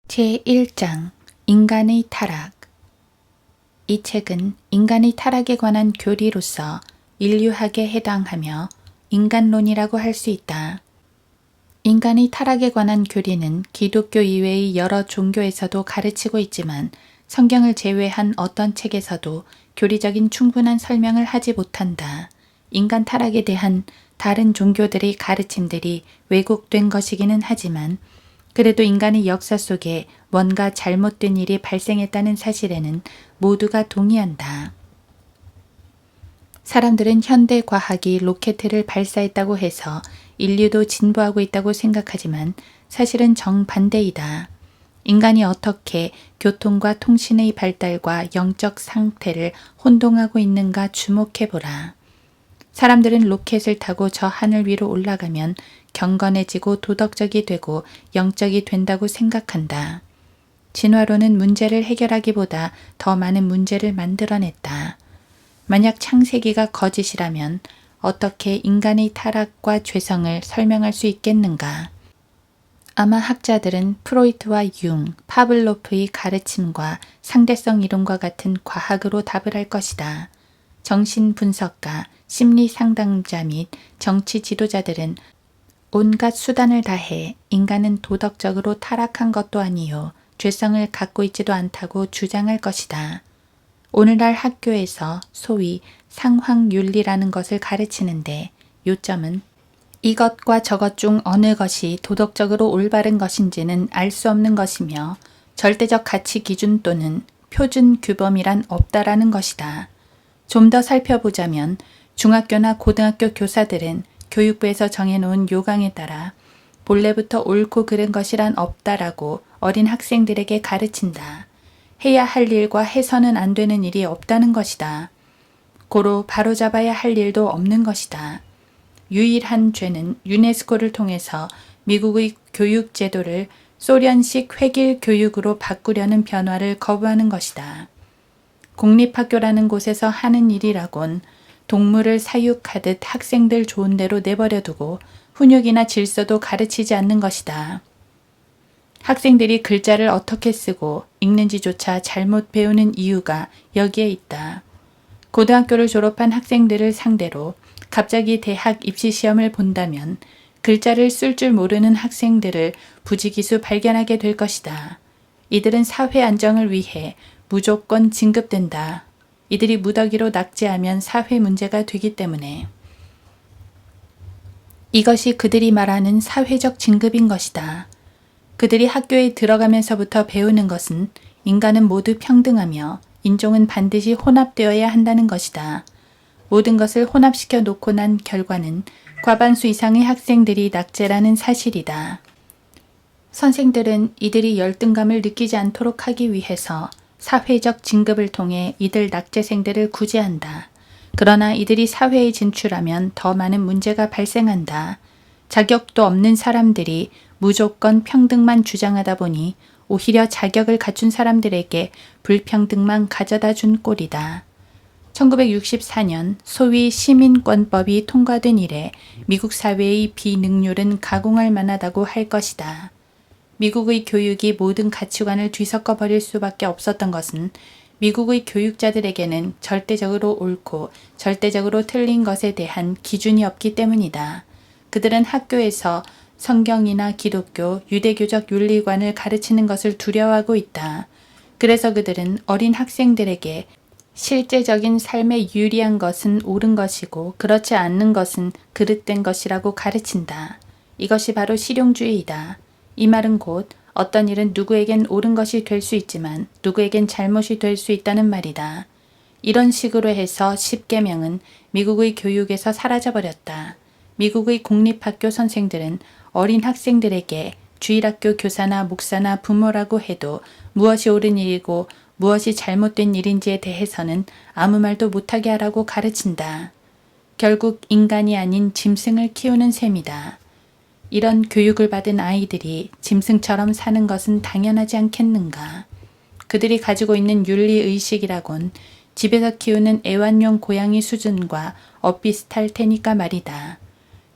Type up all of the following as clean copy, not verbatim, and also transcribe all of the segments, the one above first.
제1장 인간의 타락. 이 책은 인간의 타락에 관한 교리로서 인류학에 해당하며 인간론이라고 할 수 있다. 인간의 타락에 관한 교리는 기독교 이외의 여러 종교에서도 가르치고 있지만 성경을 제외한 어떤 책에서도 교리적인 충분한 설명을 하지 못한다. 인간 타락에 대한 다른 종교들의 가르침들이 왜곡된 것이기는 하지만 그래도 인간의 역사 속에 뭔가 잘못된 일이 발생했다는 사실에는 모두가 동의한다. 사람들은 현대 과학이 로켓을 발사했다고 해서 인류도 진보하고 있다고 생각하지만 사실은 정반대이다. 인간이 어떻게 교통과 통신의 발달과 영적 상태를 혼동하고 있는가 주목해보라. 사람들은 로켓을 타고 저 하늘 위로 올라가면 경건해지고 도덕적이 되고 영적이 된다고 생각한다. 진화론은 문제를 해결하기보다 더 많은 문제를 만들어냈다. 만약 창세기가 거짓이라면 어떻게 인간의 타락과 죄성을 설명할 수 있겠는가? 아마 학자들은 프로이트와 융, 파블로프의 가르침과 상대성 이론과 같은 과학으로 답을 할 것이다. 정신분석가, 심리상담자 및 정치 지도자들은 온갖 수단을 다해 인간은 도덕적으로 타락한 것도 아니요 죄성을 갖고 있지도 않다고 주장할 것이다. 오늘날 학교에서 소위 상황윤리라는 것을 가르치는데 요점은 이것과 저것 중 어느 것이 도덕적으로 올바른 것인지는 알 수 없는 것이며 절대적 가치 기준 또는 표준 규범이란 없다라는 것이다. 좀 더 살펴보자면 중학교나 고등학교 교사들은 교육부에서 정해놓은 요강에 따라 본래부터 옳고 그른 것이란 없다라고 어린 학생들에게 가르친다. 해야 할 일과 해서는 안 되는 일이 없다는 것이다. 고로 바로잡아야 할 일도 없는 것이다. 유일한 죄는 유네스코를 통해서 미국의 교육 제도를 소련식 획일 교육으로 바꾸려는 변화를 거부하는 것이다. 공립학교라는 곳에서 하는 일이라곤 동물을 사육하듯 학생들 좋은 대로 내버려두고 훈육이나 질서도 가르치지 않는 것이다. 학생들이 글자를 어떻게 쓰고 읽는지조차 잘못 배우는 이유가 여기에 있다. 고등학교를 졸업한 학생들을 상대로 갑자기 대학 입시시험을 본다면 글자를 쓸 줄 모르는 학생들을 부지기수 발견하게 될 것이다. 이들은 사회 안정을 위해 무조건 진급된다. 이들이 무더기로 낙제하면 사회 문제가 되기 때문에. 이것이 그들이 말하는 사회적 진급인 것이다. 그들이 학교에 들어가면서부터 배우는 것은 인간은 모두 평등하며 인종은 반드시 혼합되어야 한다는 것이다. 모든 것을 혼합시켜 놓고 난 결과는 과반수 이상의 학생들이 낙제라는 사실이다. 선생들은 이들이 열등감을 느끼지 않도록 하기 위해서 사회적 진급을 통해 이들 낙제생들을 구제한다. 그러나 이들이 사회에 진출하면 더 많은 문제가 발생한다. 자격도 없는 사람들이 무조건 평등만 주장하다 보니 오히려 자격을 갖춘 사람들에게 불평등만 가져다 준 꼴이다. 1964년 소위 시민권법이 통과된 이래 미국 사회의 비능률은 가공할 만하다고 할 것이다. 미국의 교육이 모든 가치관을 뒤섞어 버릴 수밖에 없었던 것은 미국의 교육자들에게는 절대적으로 옳고 절대적으로 틀린 것에 대한 기준이 없기 때문이다. 그들은 학교에서 성경이나 기독교, 유대교적 윤리관을 가르치는 것을 두려워하고 있다. 그래서 그들은 어린 학생들에게 실제적인 삶에 유리한 것은 옳은 것이고 그렇지 않는 것은 그릇된 것이라고 가르친다. 이것이 바로 실용주의이다. 이 말은 곧 어떤 일은 누구에겐 옳은 것이 될 수 있지만 누구에겐 잘못이 될 수 있다는 말이다. 이런 식으로 해서 10계명은 미국의 교육에서 사라져버렸다. 미국의 공립학교 선생들은 어린 학생들에게 주일학교 교사나 목사나 부모라고 해도 무엇이 옳은 일이고 무엇이 잘못된 일인지에 대해서는 아무 말도 못하게 하라고 가르친다. 결국 인간이 아닌 짐승을 키우는 셈이다. 이런 교육을 받은 아이들이 짐승처럼 사는 것은 당연하지 않겠는가. 그들이 가지고 있는 윤리의식이라곤 집에서 키우는 애완용 고양이 수준과 엇비슷할 테니까 말이다.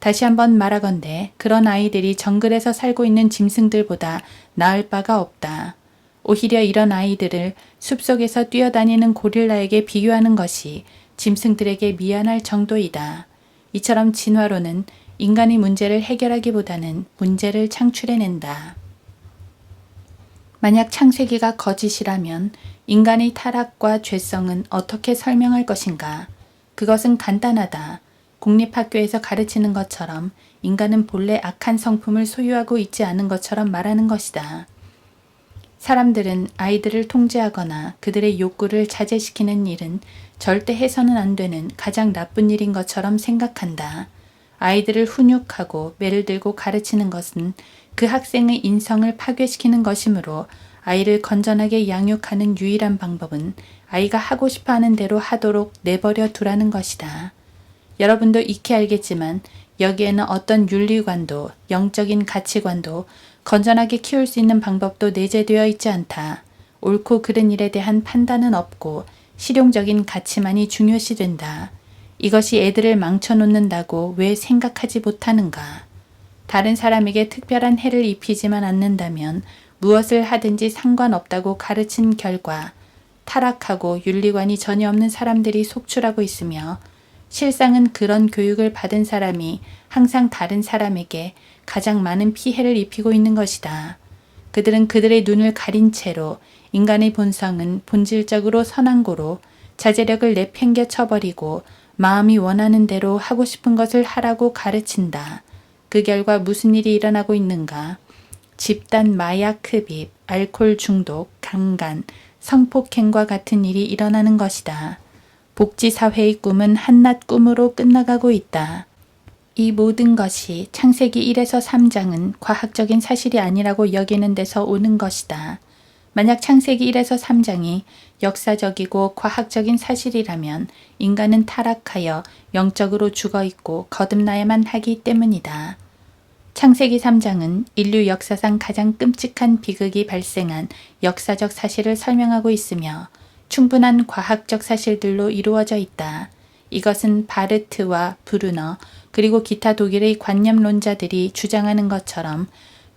다시 한번 말하건대 그런 아이들이 정글에서 살고 있는 짐승들보다 나을 바가 없다. 오히려 이런 아이들을 숲속에서 뛰어다니는 고릴라에게 비교하는 것이 짐승들에게 미안할 정도이다. 이처럼 진화론은 인간의 문제를 해결하기보다는 문제를 창출해낸다. 만약 창세기가 거짓이라면 인간의 타락과 죄성은 어떻게 설명할 것인가? 그것은 간단하다. 공립학교에서 가르치는 것처럼 인간은 본래 악한 성품을 소유하고 있지 않은 것처럼 말하는 것이다. 사람들은 아이들을 통제하거나 그들의 욕구를 자제시키는 일은 절대 해서는 안 되는 가장 나쁜 일인 것처럼 생각한다. 아이들을 훈육하고 매를 들고 가르치는 것은 그 학생의 인성을 파괴시키는 것이므로 아이를 건전하게 양육하는 유일한 방법은 아이가 하고 싶어 하는 대로 하도록 내버려 두라는 것이다. 여러분도 익히 알겠지만 여기에는 어떤 윤리관도 영적인 가치관도 건전하게 키울 수 있는 방법도 내재되어 있지 않다. 옳고 그른 일에 대한 판단은 없고 실용적인 가치만이 중요시 된다. 이것이 애들을 망쳐놓는다고 왜 생각하지 못하는가? 다른 사람에게 특별한 해를 입히지만 않는다면 무엇을 하든지 상관없다고 가르친 결과 타락하고 윤리관이 전혀 없는 사람들이 속출하고 있으며 실상은 그런 교육을 받은 사람이 항상 다른 사람에게 가장 많은 피해를 입히고 있는 것이다. 그들은 그들의 눈을 가린 채로 인간의 본성은 본질적으로 선한 고로 자제력을 내팽겨 쳐버리고 마음이 원하는 대로 하고 싶은 것을 하라고 가르친다. 그 결과 무슨 일이 일어나고 있는가? 집단 마약 흡입, 알코올 중독, 강간, 성폭행과 같은 일이 일어나는 것이다. 복지사회의 꿈은 한낱 꿈으로 끝나가고 있다. 이 모든 것이 창세기 1에서 3장은 과학적인 사실이 아니라고 여기는 데서 오는 것이다. 만약 창세기 1에서 3장이 역사적이고 과학적인 사실이라면 인간은 타락하여 영적으로 죽어있고 거듭나야만 하기 때문이다. 창세기 3장은 인류 역사상 가장 끔찍한 비극이 발생한 역사적 사실을 설명하고 있으며 충분한 과학적 사실들로 이루어져 있다. 이것은 바르트와 브루너 그리고 기타 독일의 관념론자들이 주장하는 것처럼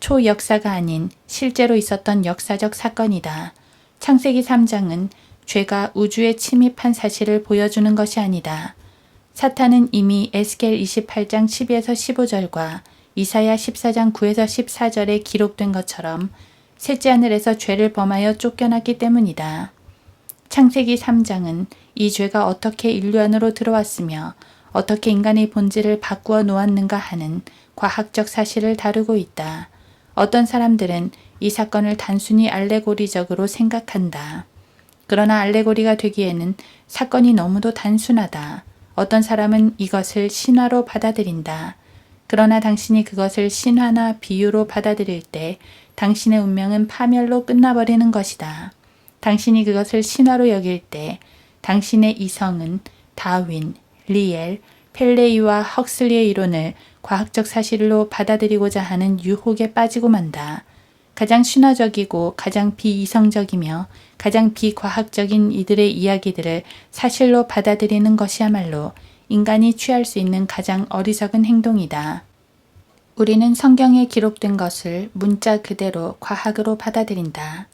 초역사가 아닌 실제로 있었던 역사적 사건이다. 창세기 3장은 죄가 우주에 침입한 사실을 보여주는 것이 아니다. 사탄은 이미 에스겔 28장 12에서 15절과 이사야 14장 9에서 14절에 기록된 것처럼 셋째 하늘에서 죄를 범하여 쫓겨났기 때문이다. 창세기 3장은 이 죄가 어떻게 인류 안으로 들어왔으며 어떻게 인간의 본질을 바꾸어 놓았는가 하는 과학적 사실을 다루고 있다. 어떤 사람들은 이 사건을 단순히 알레고리적으로 생각한다. 그러나 알레고리가 되기에는 사건이 너무도 단순하다. 어떤 사람은 이것을 신화로 받아들인다. 그러나 당신이 그것을 신화나 비유로 받아들일 때 당신의 운명은 파멸로 끝나버리는 것이다. 당신이 그것을 신화로 여길 때 당신의 이성은 다윈, 리엘, 펠레이와 헉슬리의 이론을 과학적 사실로 받아들이고자 하는 유혹에 빠지고 만다. 가장 신화적이고 가장 비이성적이며 가장 비과학적인 이들의 이야기들을 사실로 받아들이는 것이야말로 인간이 취할 수 있는 가장 어리석은 행동이다. 우리는 성경에 기록된 것을 문자 그대로 과학으로 받아들인다.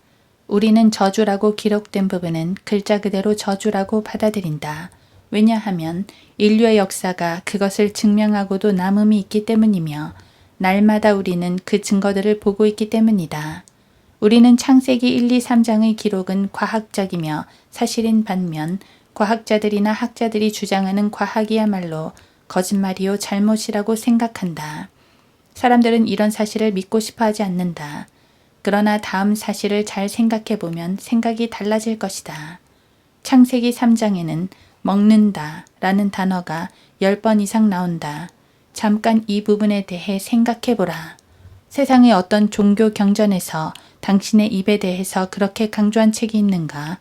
우리는 저주라고 기록된 부분은 글자 그대로 저주라고 받아들인다. 왜냐하면 인류의 역사가 그것을 증명하고도 남음이 있기 때문이며 날마다 우리는 그 증거들을 보고 있기 때문이다. 우리는 창세기 1, 2, 3장의 기록은 과학적이며 사실인 반면 과학자들이나 학자들이 주장하는 과학이야말로 거짓말이요 잘못이라고 생각한다. 사람들은 이런 사실을 믿고 싶어 하지 않는다. 그러나 다음 사실을 잘 생각해 보면 생각이 달라질 것이다. 창세기 3장에는 먹는다 라는 단어가 10번 이상 나온다. 잠깐 이 부분에 대해 생각해 보라. 세상의 어떤 종교 경전에서 당신의 입에 대해서 그렇게 강조한 책이 있는가?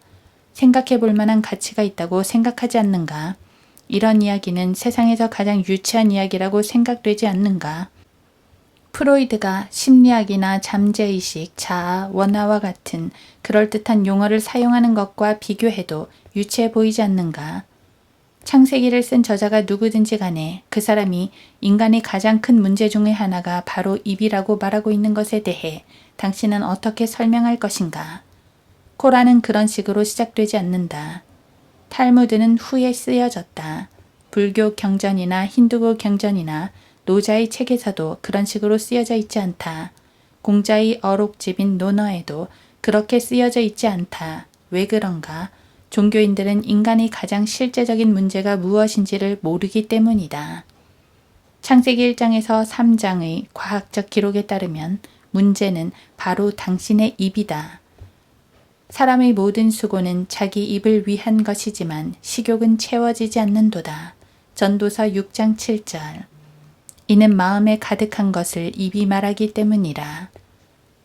생각해 볼 만한 가치가 있다고 생각하지 않는가? 이런 이야기는 세상에서 가장 유치한 이야기라고 생각되지 않는가? 프로이드가 심리학이나 잠재의식, 자아, 원화와 같은 그럴듯한 용어를 사용하는 것과 비교해도 유치해 보이지 않는가? 창세기를 쓴 저자가 누구든지 간에 그 사람이 인간의 가장 큰 문제 중의 하나가 바로 입이라고 말하고 있는 것에 대해 당신은 어떻게 설명할 것인가? 코란은 그런 식으로 시작되지 않는다. 탈무드는 후에 쓰여졌다. 불교 경전이나 힌두교 경전이나 노자의 책에서도 그런 식으로 쓰여져 있지 않다. 공자의 어록집인 논어에도 그렇게 쓰여져 있지 않다. 왜 그런가? 종교인들은 인간의 가장 실제적인 문제가 무엇인지를 모르기 때문이다. 창세기 1장에서 3장의 과학적 기록에 따르면 문제는 바로 당신의 입이다. 사람의 모든 수고는 자기 입을 위한 것이지만 식욕은 채워지지 않는도다. 전도서 6장 7절. 이는 마음에 가득한 것을 입이 말하기 때문이라.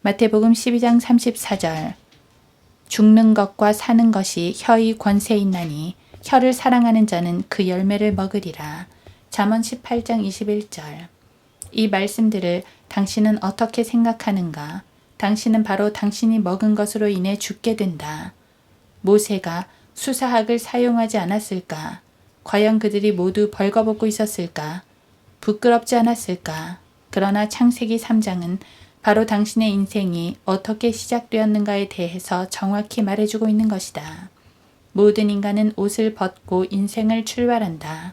마태복음 12장 34절. 죽는 것과 사는 것이 혀의 권세에 있나니 혀를 사랑하는 자는 그 열매를 먹으리라. 잠언 18장 21절. 이 말씀들을 당신은 어떻게 생각하는가? 당신은 바로 당신이 먹은 것으로 인해 죽게 된다. 모세가 수사학을 사용하지 않았을까? 과연 그들이 모두 벌거벗고 있었을까? 부끄럽지 않았을까? 그러나 창세기 3장은 바로 당신의 인생이 어떻게 시작되었는가에 대해서 정확히 말해주고 있는 것이다. 모든 인간은 옷을 벗고 인생을 출발한다.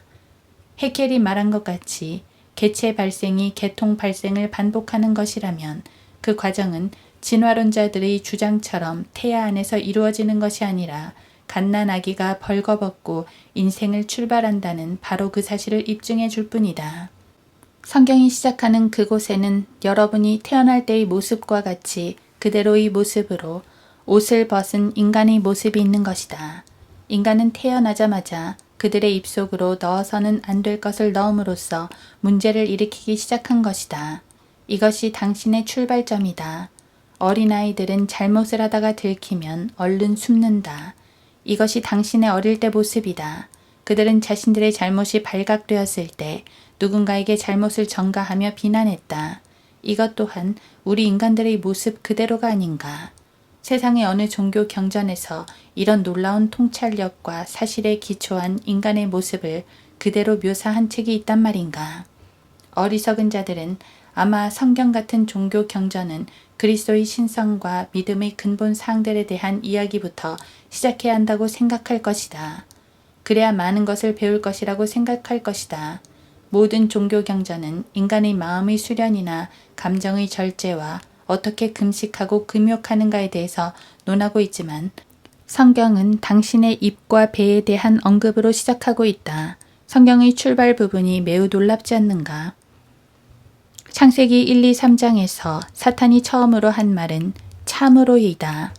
해켈이 말한 것 같이 개체 발생이 개통 발생을 반복하는 것이라면 그 과정은 진화론자들의 주장처럼 태아 안에서 이루어지는 것이 아니라 갓난아기가 벌거벗고 인생을 출발한다는 바로 그 사실을 입증해 줄 뿐이다. 성경이 시작하는 그곳에는 여러분이 태어날 때의 모습과 같이 그대로의 모습으로 옷을 벗은 인간의 모습이 있는 것이다. 인간은 태어나자마자 그들의 입속으로 넣어서는 안 될 것을 넣음으로써 문제를 일으키기 시작한 것이다. 이것이 당신의 출발점이다. 어린아이들은 잘못을 하다가 들키면 얼른 숨는다. 이것이 당신의 어릴 때 모습이다. 그들은 자신들의 잘못이 발각되었을 때 누군가에게 잘못을 전가하며 비난했다. 이것 또한 우리 인간들의 모습 그대로가 아닌가. 세상의 어느 종교 경전에서 이런 놀라운 통찰력과 사실에 기초한 인간의 모습을 그대로 묘사한 책이 있단 말인가. 어리석은 자들은 아마 성경 같은 종교 경전은 그리스도의 신성과 믿음의 근본 사항들에 대한 이야기부터 시작해야 한다고 생각할 것이다. 그래야 많은 것을 배울 것이라고 생각할 것이다. 모든 종교 경전은 인간의 마음의 수련이나 감정의 절제와 어떻게 금식하고 금욕하는가에 대해서 논하고 있지만 성경은 당신의 입과 배에 대한 언급으로 시작하고 있다. 성경의 출발 부분이 매우 놀랍지 않는가? 창세기 1, 2, 3장에서 사탄이 처음으로 한 말은 참으로이다.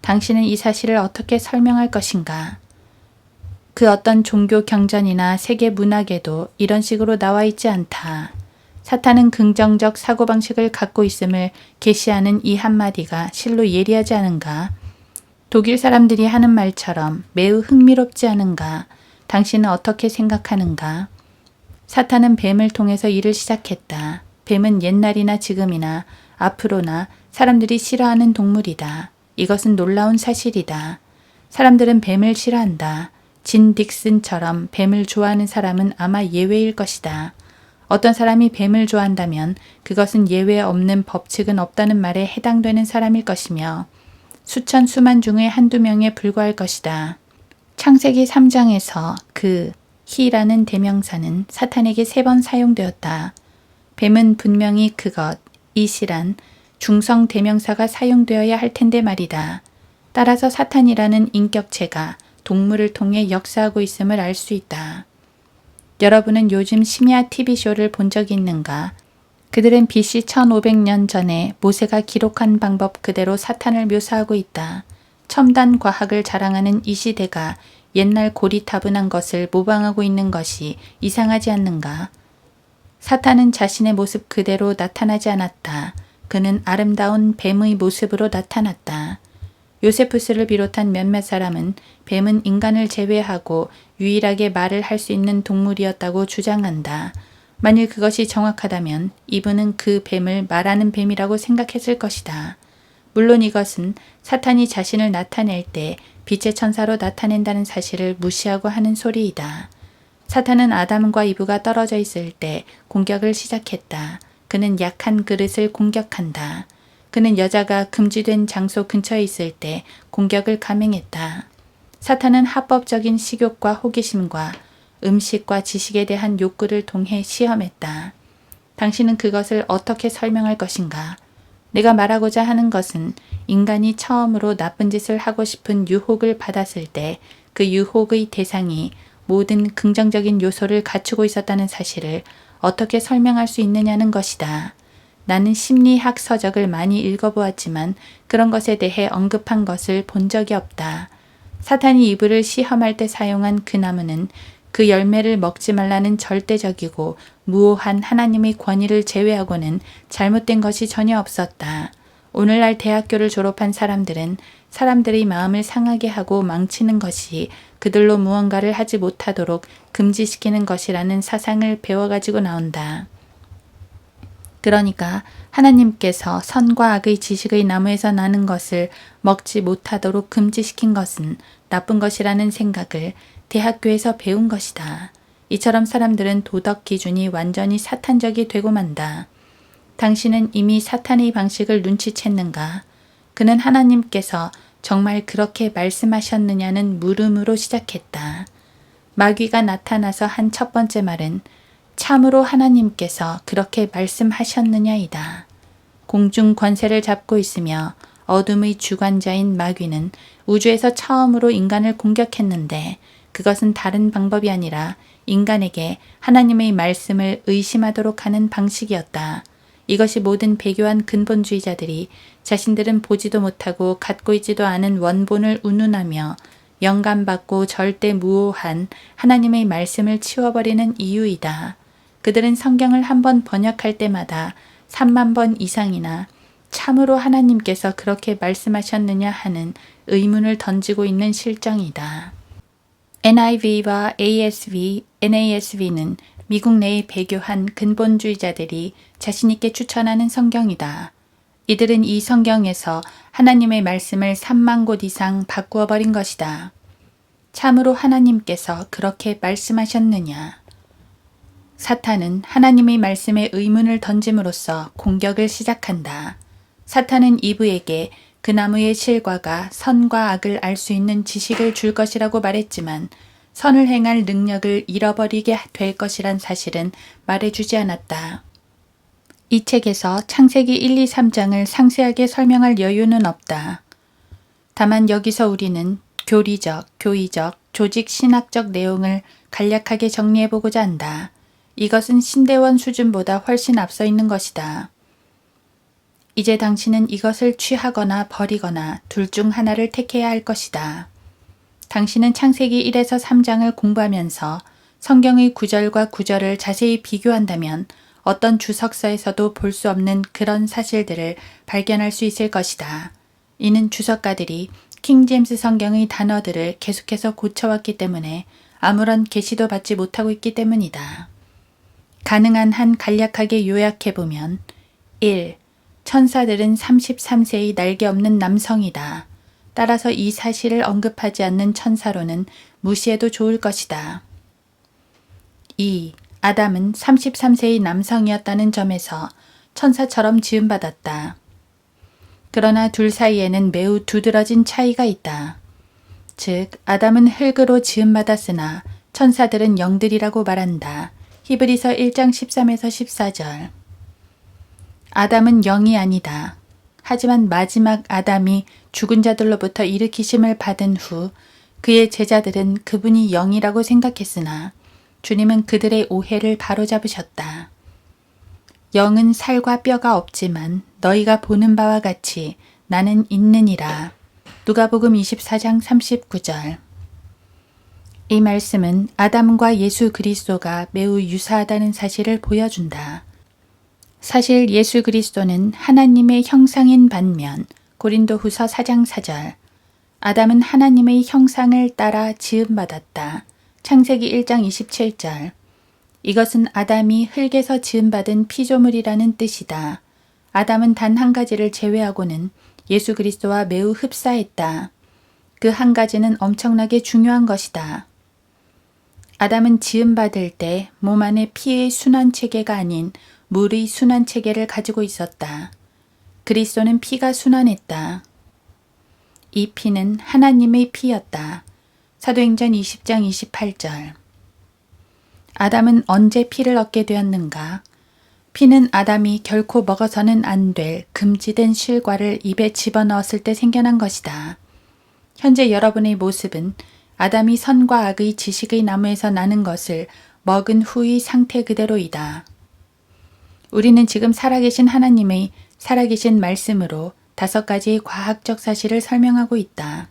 당신은 이 사실을 어떻게 설명할 것인가? 그 어떤 종교 경전이나 세계 문학에도 이런 식으로 나와 있지 않다. 사탄은 긍정적 사고방식을 갖고 있음을 계시하는 이 한마디가 실로 예리하지 않은가? 독일 사람들이 하는 말처럼 매우 흥미롭지 않은가? 당신은 어떻게 생각하는가? 사탄은 뱀을 통해서 일을 시작했다. 뱀은 옛날이나 지금이나 앞으로나 사람들이 싫어하는 동물이다. 이것은 놀라운 사실이다. 사람들은 뱀을 싫어한다. 진 딕슨처럼 뱀을 좋아하는 사람은 아마 예외일 것이다. 어떤 사람이 뱀을 좋아한다면 그것은 예외 없는 법칙은 없다는 말에 해당되는 사람일 것이며 수천 수만 중의 한두 명에 불과할 것이다. 창세기 3장에서 그 히라는 대명사는 사탄에게 3번 사용되었다. 뱀은 분명히 그것, 이시란 중성 대명사가 사용되어야 할 텐데 말이다. 따라서 사탄이라는 인격체가 동물을 통해 역사하고 있음을 알 수 있다. 여러분은 요즘 심야 TV쇼를 본 적이 있는가? 그들은 BC 1500년 전에 모세가 기록한 방법 그대로 사탄을 묘사하고 있다. 첨단 과학을 자랑하는 이 시대가 옛날 고리타분한 것을 모방하고 있는 것이 이상하지 않는가? 사탄은 자신의 모습 그대로 나타나지 않았다. 그는 아름다운 뱀의 모습으로 나타났다. 요세푸스를 비롯한 몇몇 사람은 뱀은 인간을 제외하고 유일하게 말을 할 수 있는 동물이었다고 주장한다. 만일 그것이 정확하다면 이분은 그 뱀을 말하는 뱀이라고 생각했을 것이다. 물론 이것은 사탄이 자신을 나타낼 때 빛의 천사로 나타낸다는 사실을 무시하고 하는 소리이다. 사탄은 아담과 이브가 떨어져 있을 때 공격을 시작했다. 그는 약한 그릇을 공격한다. 그는 여자가 금지된 장소 근처에 있을 때 공격을 감행했다. 사탄은 합법적인 식욕과 호기심과 음식과 지식에 대한 욕구를 동해 시험했다. 당신은 그것을 어떻게 설명할 것인가? 내가 말하고자 하는 것은 인간이 처음으로 나쁜 짓을 하고 싶은 유혹을 받았을 때 그 유혹의 대상이 모든 긍정적인 요소를 갖추고 있었다는 사실을 어떻게 설명할 수 있느냐는 것이다. 나는 심리학 서적을 많이 읽어보았지만 그런 것에 대해 언급한 것을 본 적이 없다. 사탄이 이브를 시험할 때 사용한 그 나무는 그 열매를 먹지 말라는 절대적이고 무오한 하나님의 권위를 제외하고는 잘못된 것이 전혀 없었다. 오늘날 대학교를 졸업한 사람들은 사람들의 마음을 상하게 하고 망치는 것이 그들로 무언가를 하지 못하도록 금지시키는 것이라는 사상을 배워가지고 나온다. 그러니까 하나님께서 선과 악의 지식의 나무에서 나는 것을 먹지 못하도록 금지시킨 것은 나쁜 것이라는 생각을 대학교에서 배운 것이다. 이처럼 사람들은 도덕 기준이 완전히 사탄적이 되고 만다. 당신은 이미 사탄의 방식을 눈치챘는가? 그는 하나님께서 정말 그렇게 말씀하셨느냐는 물음으로 시작했다. 마귀가 나타나서 한 첫 번째 말은 참으로 하나님께서 그렇게 말씀하셨느냐이다. 공중 권세를 잡고 있으며 어둠의 주관자인 마귀는 우주에서 처음으로 인간을 공격했는데 그것은 다른 방법이 아니라 인간에게 하나님의 말씀을 의심하도록 하는 방식이었다. 이것이 모든 배교한 근본주의자들이 자신들은 보지도 못하고 갖고 있지도 않은 원본을 운운하며 영감받고 절대 무오한 하나님의 말씀을 치워버리는 이유이다. 그들은 성경을 한 번 번역할 때마다 3만 번 이상이나 참으로 하나님께서 그렇게 말씀하셨느냐 하는 의문을 던지고 있는 실정이다. NIV와 ASV, NASV는 미국 내의 배교한 근본주의자들이 자신있게 추천하는 성경이다. 이들은 이 성경에서 하나님의 말씀을 3만 곳 이상 바꾸어 버린 것이다. 참으로 하나님께서 그렇게 말씀하셨느냐? 사탄은 하나님의 말씀에 의문을 던짐으로써 공격을 시작한다. 사탄은 이브에게 그 나무의 실과가 선과 악을 알 수 있는 지식을 줄 것이라고 말했지만 선을 행할 능력을 잃어버리게 될 것이란 사실은 말해주지 않았다. 이 책에서 창세기 1, 2, 3장을 상세하게 설명할 여유는 없다. 다만 여기서 우리는 교리적, 교의적, 조직 신학적 내용을 간략하게 정리해보고자 한다. 이것은 신대원 수준보다 훨씬 앞서 있는 것이다. 이제 당신은 이것을 취하거나 버리거나 둘 중 하나를 택해야 할 것이다. 당신은 창세기 1에서 3장을 공부하면서 성경의 구절과 구절을 자세히 비교한다면 어떤 주석서에서도 볼 수 없는 그런 사실들을 발견할 수 있을 것이다. 이는 주석가들이 킹제임스 성경의 단어들을 계속해서 고쳐왔기 때문에 아무런 계시도 받지 못하고 있기 때문이다. 가능한 한 간략하게 요약해보면 1. 천사들은 33세의 날개 없는 남성이다. 따라서 이 사실을 언급하지 않는 천사로는 무시해도 좋을 것이다. 2. 아담은 33세의 남성이었다는 점에서 천사처럼 지음받았다. 그러나 둘 사이에는 매우 두드러진 차이가 있다. 즉, 아담은 흙으로 지음받았으나 천사들은 영들이라고 말한다. 히브리서 1장 13에서 14절. 아담은 영이 아니다. 하지만 마지막 아담이 죽은 자들로부터 일으키심을 받은 후 그의 제자들은 그분이 영이라고 생각했으나 주님은 그들의 오해를 바로잡으셨다. 영은 살과 뼈가 없지만 너희가 보는 바와 같이 나는 있느니라. 누가복음 24장 39절. 이 말씀은 아담과 예수 그리스도가 매우 유사하다는 사실을 보여준다. 사실 예수 그리스도는 하나님의 형상인 반면 고린도후서 4장 4절 아담은 하나님의 형상을 따라 지음받았다. 창세기 1장 27절 이것은 아담이 흙에서 지음받은 피조물이라는 뜻이다. 아담은 단 한 가지를 제외하고는 예수 그리스도와 매우 흡사했다. 그 한 가지는 엄청나게 중요한 것이다. 아담은 지음받을 때 몸 안에 피의 순환체계가 아닌 물의 순환체계를 가지고 있었다. 그리스도는 피가 순환했다. 이 피는 하나님의 피였다. 사도행전 20장 28절. 아담은 언제 피를 얻게 되었는가? 피는 아담이 결코 먹어서는 안 될 금지된 실과를 입에 집어넣었을 때 생겨난 것이다. 현재 여러분의 모습은 아담이 선과 악의 지식의 나무에서 나는 것을 먹은 후의 상태 그대로이다. 우리는 지금 살아계신 하나님의 살아계신 말씀으로 5가지의 과학적 사실을 설명하고 있다.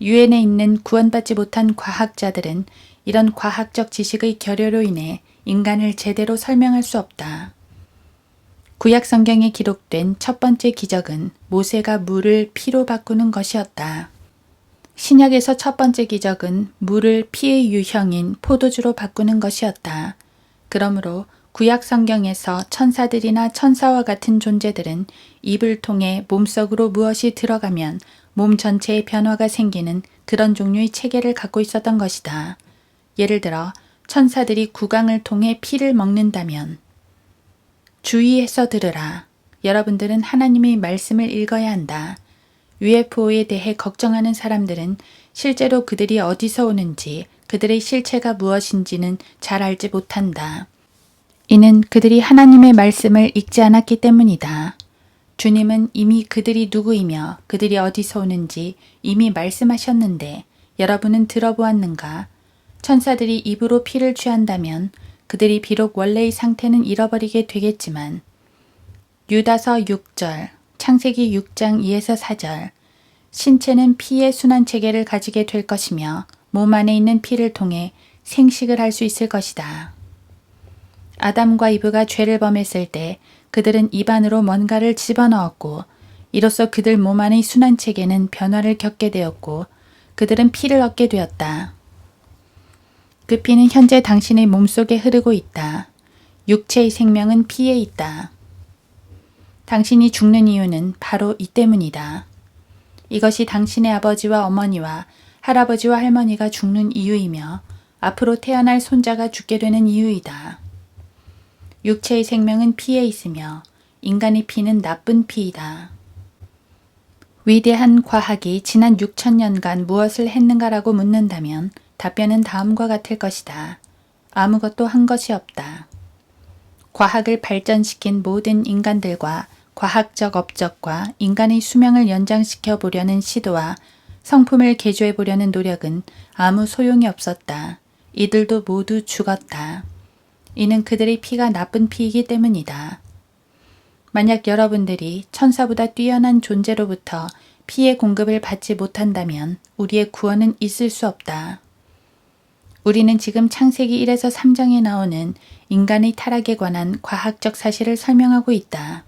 유엔에 있는 구원받지 못한 과학자들은 이런 과학적 지식의 결여로 인해 인간을 제대로 설명할 수 없다. 구약 성경에 기록된 첫 번째 기적은 모세가 물을 피로 바꾸는 것이었다. 신약에서 첫 번째 기적은 물을 피의 유형인 포도주로 바꾸는 것이었다. 그러므로 구약 성경에서 천사들이나 천사와 같은 존재들은 입을 통해 몸속으로 무엇이 들어가면 몸 전체에 변화가 생기는 그런 종류의 체계를 갖고 있었던 것이다. 예를 들어 천사들이 구강을 통해 피를 먹는다면 주의해서 들으라. 여러분들은 하나님의 말씀을 읽어야 한다. UFO에 대해 걱정하는 사람들은 실제로 그들이 어디서 오는지 그들의 실체가 무엇인지는 잘 알지 못한다. 이는 그들이 하나님의 말씀을 읽지 않았기 때문이다. 주님은 이미 그들이 누구이며 그들이 어디서 오는지 이미 말씀하셨는데 여러분은 들어보았는가? 천사들이 입으로 피를 취한다면 그들이 비록 원래의 상태는 잃어버리게 되겠지만 유다서 6절, 창세기 6장 2에서 4절 신체는 피의 순환체계를 가지게 될 것이며 몸 안에 있는 피를 통해 생식을 할 수 있을 것이다. 아담과 이브가 죄를 범했을 때 그들은 입안으로 뭔가를 집어넣었고 이로써 그들 몸 안의 순환체계는 변화를 겪게 되었고 그들은 피를 얻게 되었다. 그 피는 현재 당신의 몸속에 흐르고 있다. 육체의 생명은 피에 있다. 당신이 죽는 이유는 바로 이 때문이다. 이것이 당신의 아버지와 어머니와 할아버지와 할머니가 죽는 이유이며 앞으로 태어날 손자가 죽게 되는 이유이다. 육체의 생명은 피에 있으며 인간의 피는 나쁜 피이다. 위대한 과학이 지난 6천년간 무엇을 했는가라고 묻는다면 답변은 다음과 같을 것이다. 아무것도 한 것이 없다. 과학을 발전시킨 모든 인간들과 과학적 업적과 인간의 수명을 연장시켜 보려는 시도와 성품을 개조해 보려는 노력은 아무 소용이 없었다. 이들도 모두 죽었다. 이는 그들의 피가 나쁜 피이기 때문이다. 만약 여러분들이 천사보다 뛰어난 존재로부터 피의 공급을 받지 못한다면 우리의 구원은 있을 수 없다. 우리는 지금 창세기 1에서 3장에 나오는 인간의 타락에 관한 과학적 사실을 설명하고 있다.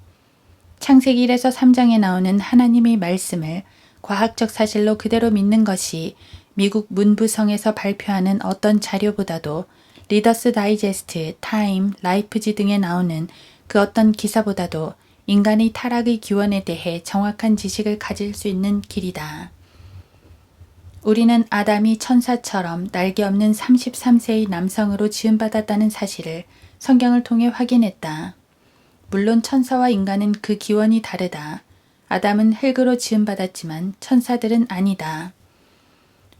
창세기 1에서 3장에 나오는 하나님의 말씀을 과학적 사실로 그대로 믿는 것이 미국 문부성에서 발표하는 어떤 자료보다도 리더스 다이제스트, 타임, 라이프지 등에 나오는 그 어떤 기사보다도 인간의 타락의 기원에 대해 정확한 지식을 가질 수 있는 길이다. 우리는 아담이 천사처럼 날개 없는 33세의 남성으로 지음받았다는 사실을 성경을 통해 확인했다. 물론 천사와 인간은 그 기원이 다르다. 아담은 흙으로 지음받았지만 천사들은 아니다.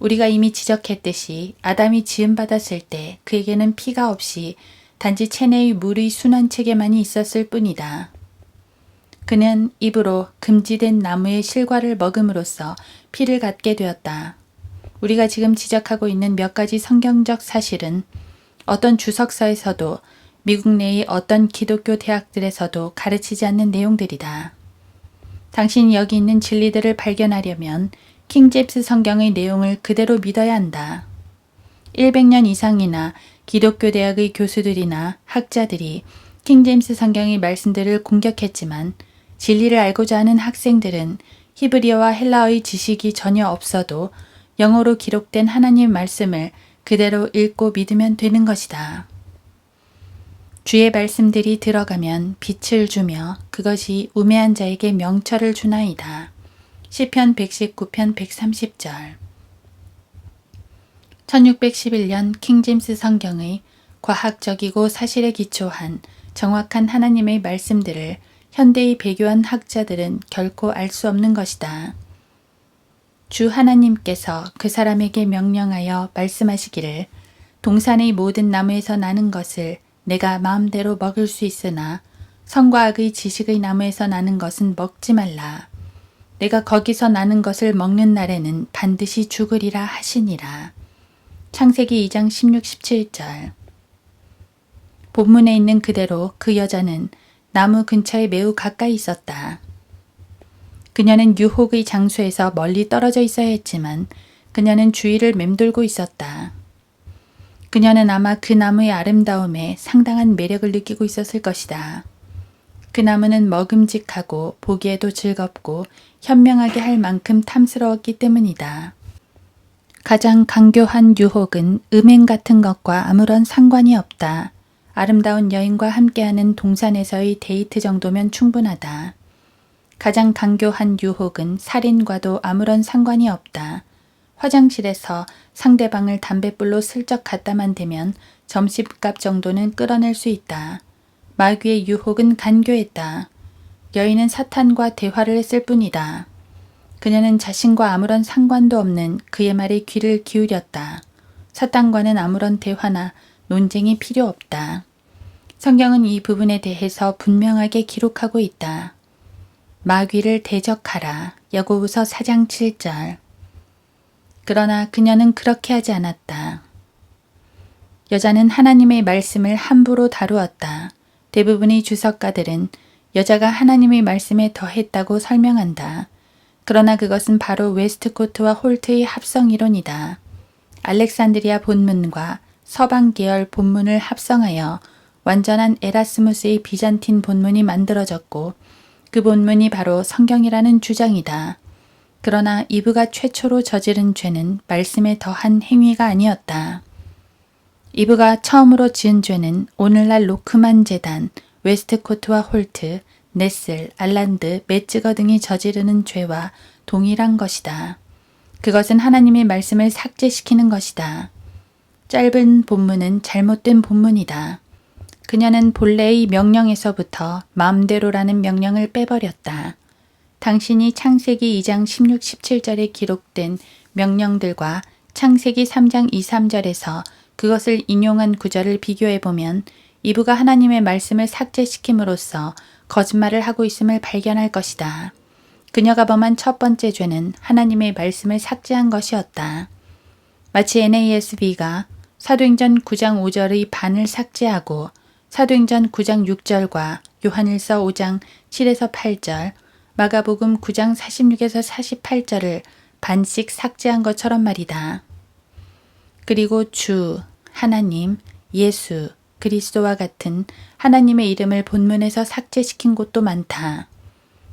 우리가 이미 지적했듯이 아담이 지음받았을 때 그에게는 피가 없이 단지 체내의 물의 순환체계만이 있었을 뿐이다. 그는 입으로 금지된 나무의 실과를 먹음으로써 피를 갖게 되었다. 우리가 지금 지적하고 있는 몇 가지 성경적 사실은 어떤 주석서에서도 미국 내의 어떤 기독교 대학들에서도 가르치지 않는 내용들이다. 당신이 여기 있는 진리들을 발견하려면 킹제임스 성경의 내용을 그대로 믿어야 한다. 100년 이상이나 기독교 대학의 교수들이나 학자들이 킹제임스 성경의 말씀들을 공격했지만 진리를 알고자 하는 학생들은 히브리어와 헬라어의 지식이 전혀 없어도 영어로 기록된 하나님 말씀을 그대로 읽고 믿으면 되는 것이다. 주의 말씀들이 들어가면 빛을 주며 그것이 우매한 자에게 명철을 주나이다. 시편 119편 130절. 1611년 킹제임스 성경의 과학적이고 사실에 기초한 정확한 하나님의 말씀들을 현대의 배교한 학자들은 결코 알 수 없는 것이다. 주 하나님께서 그 사람에게 명령하여 말씀하시기를 동산의 모든 나무에서 나는 것을 내가 마음대로 먹을 수 있으나 선과 악의 지식의 나무에서 나는 것은 먹지 말라. 내가 거기서 나는 것을 먹는 날에는 반드시 죽으리라 하시니라. 창세기 2장 16, 17절. 본문에 있는 그대로 그 여자는 나무 근처에 매우 가까이 있었다. 그녀는 유혹의 장소에서 멀리 떨어져 있어야 했지만 그녀는 주위를 맴돌고 있었다. 그녀는 아마 그 나무의 아름다움에 상당한 매력을 느끼고 있었을 것이다. 그 나무는 먹음직하고 보기에도 즐겁고 현명하게 할 만큼 탐스러웠기 때문이다. 가장 강교한 유혹은 음행 같은 것과 아무런 상관이 없다. 아름다운 여인과 함께하는 동산에서의 데이트 정도면 충분하다. 가장 강교한 유혹은 살인과도 아무런 상관이 없다. 화장실에서 상대방을 담뱃불로 슬쩍 갖다만 대면 점심값 정도는 끌어낼 수 있다. 마귀의 유혹은 간교했다. 여인은 사탄과 대화를 했을 뿐이다. 그녀는 자신과 아무런 상관도 없는 그의 말에 귀를 기울였다. 사탄과는 아무런 대화나 논쟁이 필요 없다. 성경은 이 부분에 대해서 분명하게 기록하고 있다. 마귀를 대적하라. 야고보서 4장 7절. 그러나 그녀는 그렇게 하지 않았다. 여자는 하나님의 말씀을 함부로 다루었다. 대부분의 주석가들은 여자가 하나님의 말씀에 더했다고 설명한다. 그러나 그것은 바로 웨스트코트와 홀트의 합성 이론이다. 알렉산드리아 본문과 서방 계열 본문을 합성하여 완전한 에라스무스의 비잔틴 본문이 만들어졌고 그 본문이 바로 성경이라는 주장이다. 그러나 이브가 최초로 저지른 죄는 말씀에 더한 행위가 아니었다. 이브가 처음으로 지은 죄는 오늘날 로크만 재단, 웨스트코트와 홀트, 네슬, 알란드, 메츠거 등이 저지르는 죄와 동일한 것이다. 그것은 하나님의 말씀을 삭제시키는 것이다. 짧은 본문은 잘못된 본문이다. 그녀는 본래의 명령에서부터 마음대로라는 명령을 빼버렸다. 당신이 창세기 2장 16, 17절에 기록된 명령들과 창세기 3장 2, 3절에서 그것을 인용한 구절을 비교해보면 이브가 하나님의 말씀을 삭제시킴으로써 거짓말을 하고 있음을 발견할 것이다. 그녀가 범한 첫 번째 죄는 하나님의 말씀을 삭제한 것이었다. 마치 NASB가 사도행전 9장 5절의 반을 삭제하고 사도행전 9장 6절과 요한일서 5장 7에서 8절, 마가복음 9장 46에서 48절을 반씩 삭제한 것처럼 말이다. 그리고 주, 하나님, 예수, 그리스도와 같은 하나님의 이름을 본문에서 삭제시킨 곳도 많다.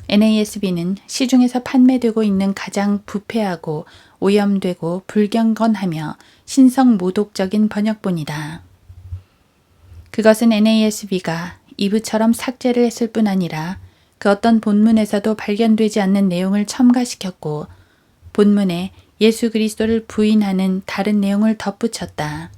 NASB는 시중에서 판매되고 있는 가장 부패하고 오염되고 불경건하며 신성 모독적인 번역본이다. 그것은 NASB가 이브처럼 삭제를 했을 뿐 아니라 그 어떤 본문에서도 발견되지 않는 내용을 첨가시켰고 본문에 예수 그리스도를 부인하는 다른 내용을 덧붙였다.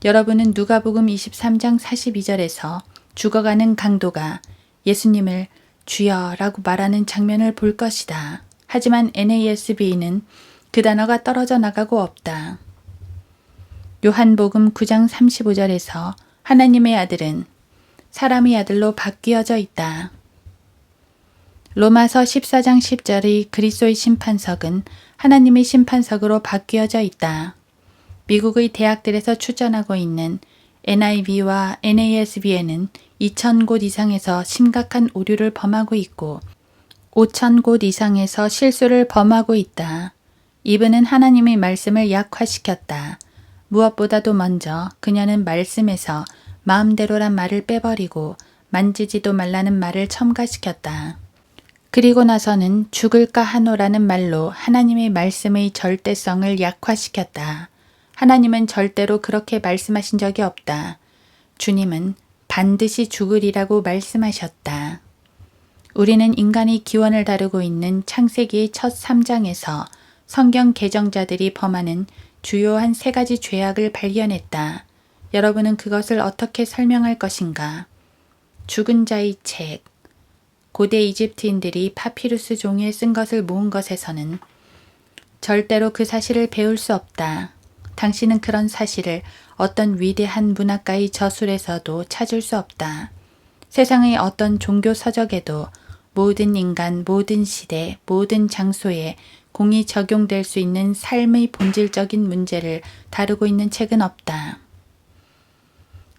여러분은 누가복음 23장 42절에서 죽어가는 강도가 예수님을 주여라고 말하는 장면을 볼 것이다. 하지만 NASB는 그 단어가 떨어져 나가고 없다. 요한복음 9장 35절에서 하나님의 아들은 사람의 아들로 바뀌어져 있다. 로마서 14장 10절의 그리스도의 심판석은 하나님의 심판석으로 바뀌어져 있다. 미국의 대학들에서 출전하고 있는 NIV와 NASB에는 2,000곳 이상에서 심각한 오류를 범하고 있고 5,000곳 이상에서 실수를 범하고 있다. 이브는 하나님의 말씀을 약화시켰다. 무엇보다도 먼저 그녀는 말씀에서 마음대로란 말을 빼버리고 만지지도 말라는 말을 첨가시켰다. 그리고 나서는 죽을까 하노라는 말로 하나님의 말씀의 절대성을 약화시켰다. 하나님은 절대로 그렇게 말씀하신 적이 없다. 주님은 반드시 죽으리라고 말씀하셨다. 우리는 인간의 기원을 다루고 있는 창세기의 첫 3장에서 성경 개정자들이 범하는 주요한 3가지 죄악을 발견했다. 여러분은 그것을 어떻게 설명할 것인가? 죽은 자의 책. 고대 이집트인들이 파피루스 종이에 쓴 것을 모은 것에서는 절대로 그 사실을 배울 수 없다. 당신은 그런 사실을 어떤 위대한 문학가의 저술에서도 찾을 수 없다. 세상의 어떤 종교 서적에도 모든 인간, 모든 시대, 모든 장소에 공이 적용될 수 있는 삶의 본질적인 문제를 다루고 있는 책은 없다.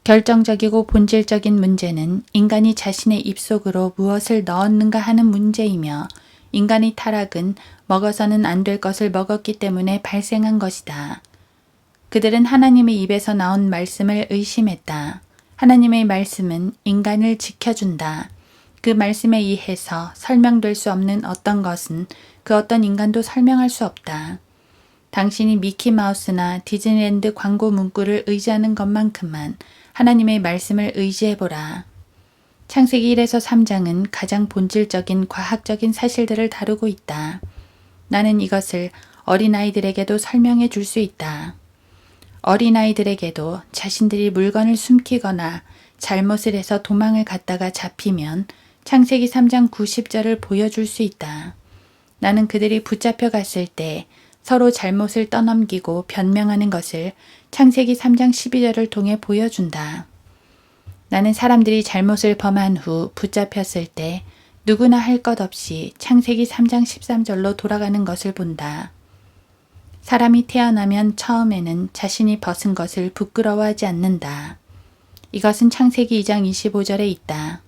결정적이고 본질적인 문제는 인간이 자신의 입속으로 무엇을 넣었는가 하는 문제이며 인간의 타락은 먹어서는 안 될 것을 먹었기 때문에 발생한 것이다. 그들은 하나님의 입에서 나온 말씀을 의심했다. 하나님의 말씀은 인간을 지켜준다. 그 말씀에 의해서 설명될 수 없는 어떤 것은 그 어떤 인간도 설명할 수 없다. 당신이 미키마우스나 디즈니랜드 광고 문구를 의지하는 것만큼만 하나님의 말씀을 의지해보라. 창세기 1에서 3장은 가장 본질적인 과학적인 사실들을 다루고 있다. 나는 이것을 어린아이들에게도 설명해 줄 수 있다. 어린아이들에게도 자신들이 물건을 숨기거나 잘못을 해서 도망을 갔다가 잡히면 창세기 3장 90절을 보여줄 수 있다. 나는 그들이 붙잡혀 갔을 때 서로 잘못을 떠넘기고 변명하는 것을 창세기 3장 12절을 통해 보여준다. 나는 사람들이 잘못을 범한 후 붙잡혔을 때 누구나 할 것 없이 창세기 3장 13절로 돌아가는 것을 본다. 사람이 태어나면 처음에는 자신이 벗은 것을 부끄러워하지 않는다. 이것은 창세기 2장 25절에 있다.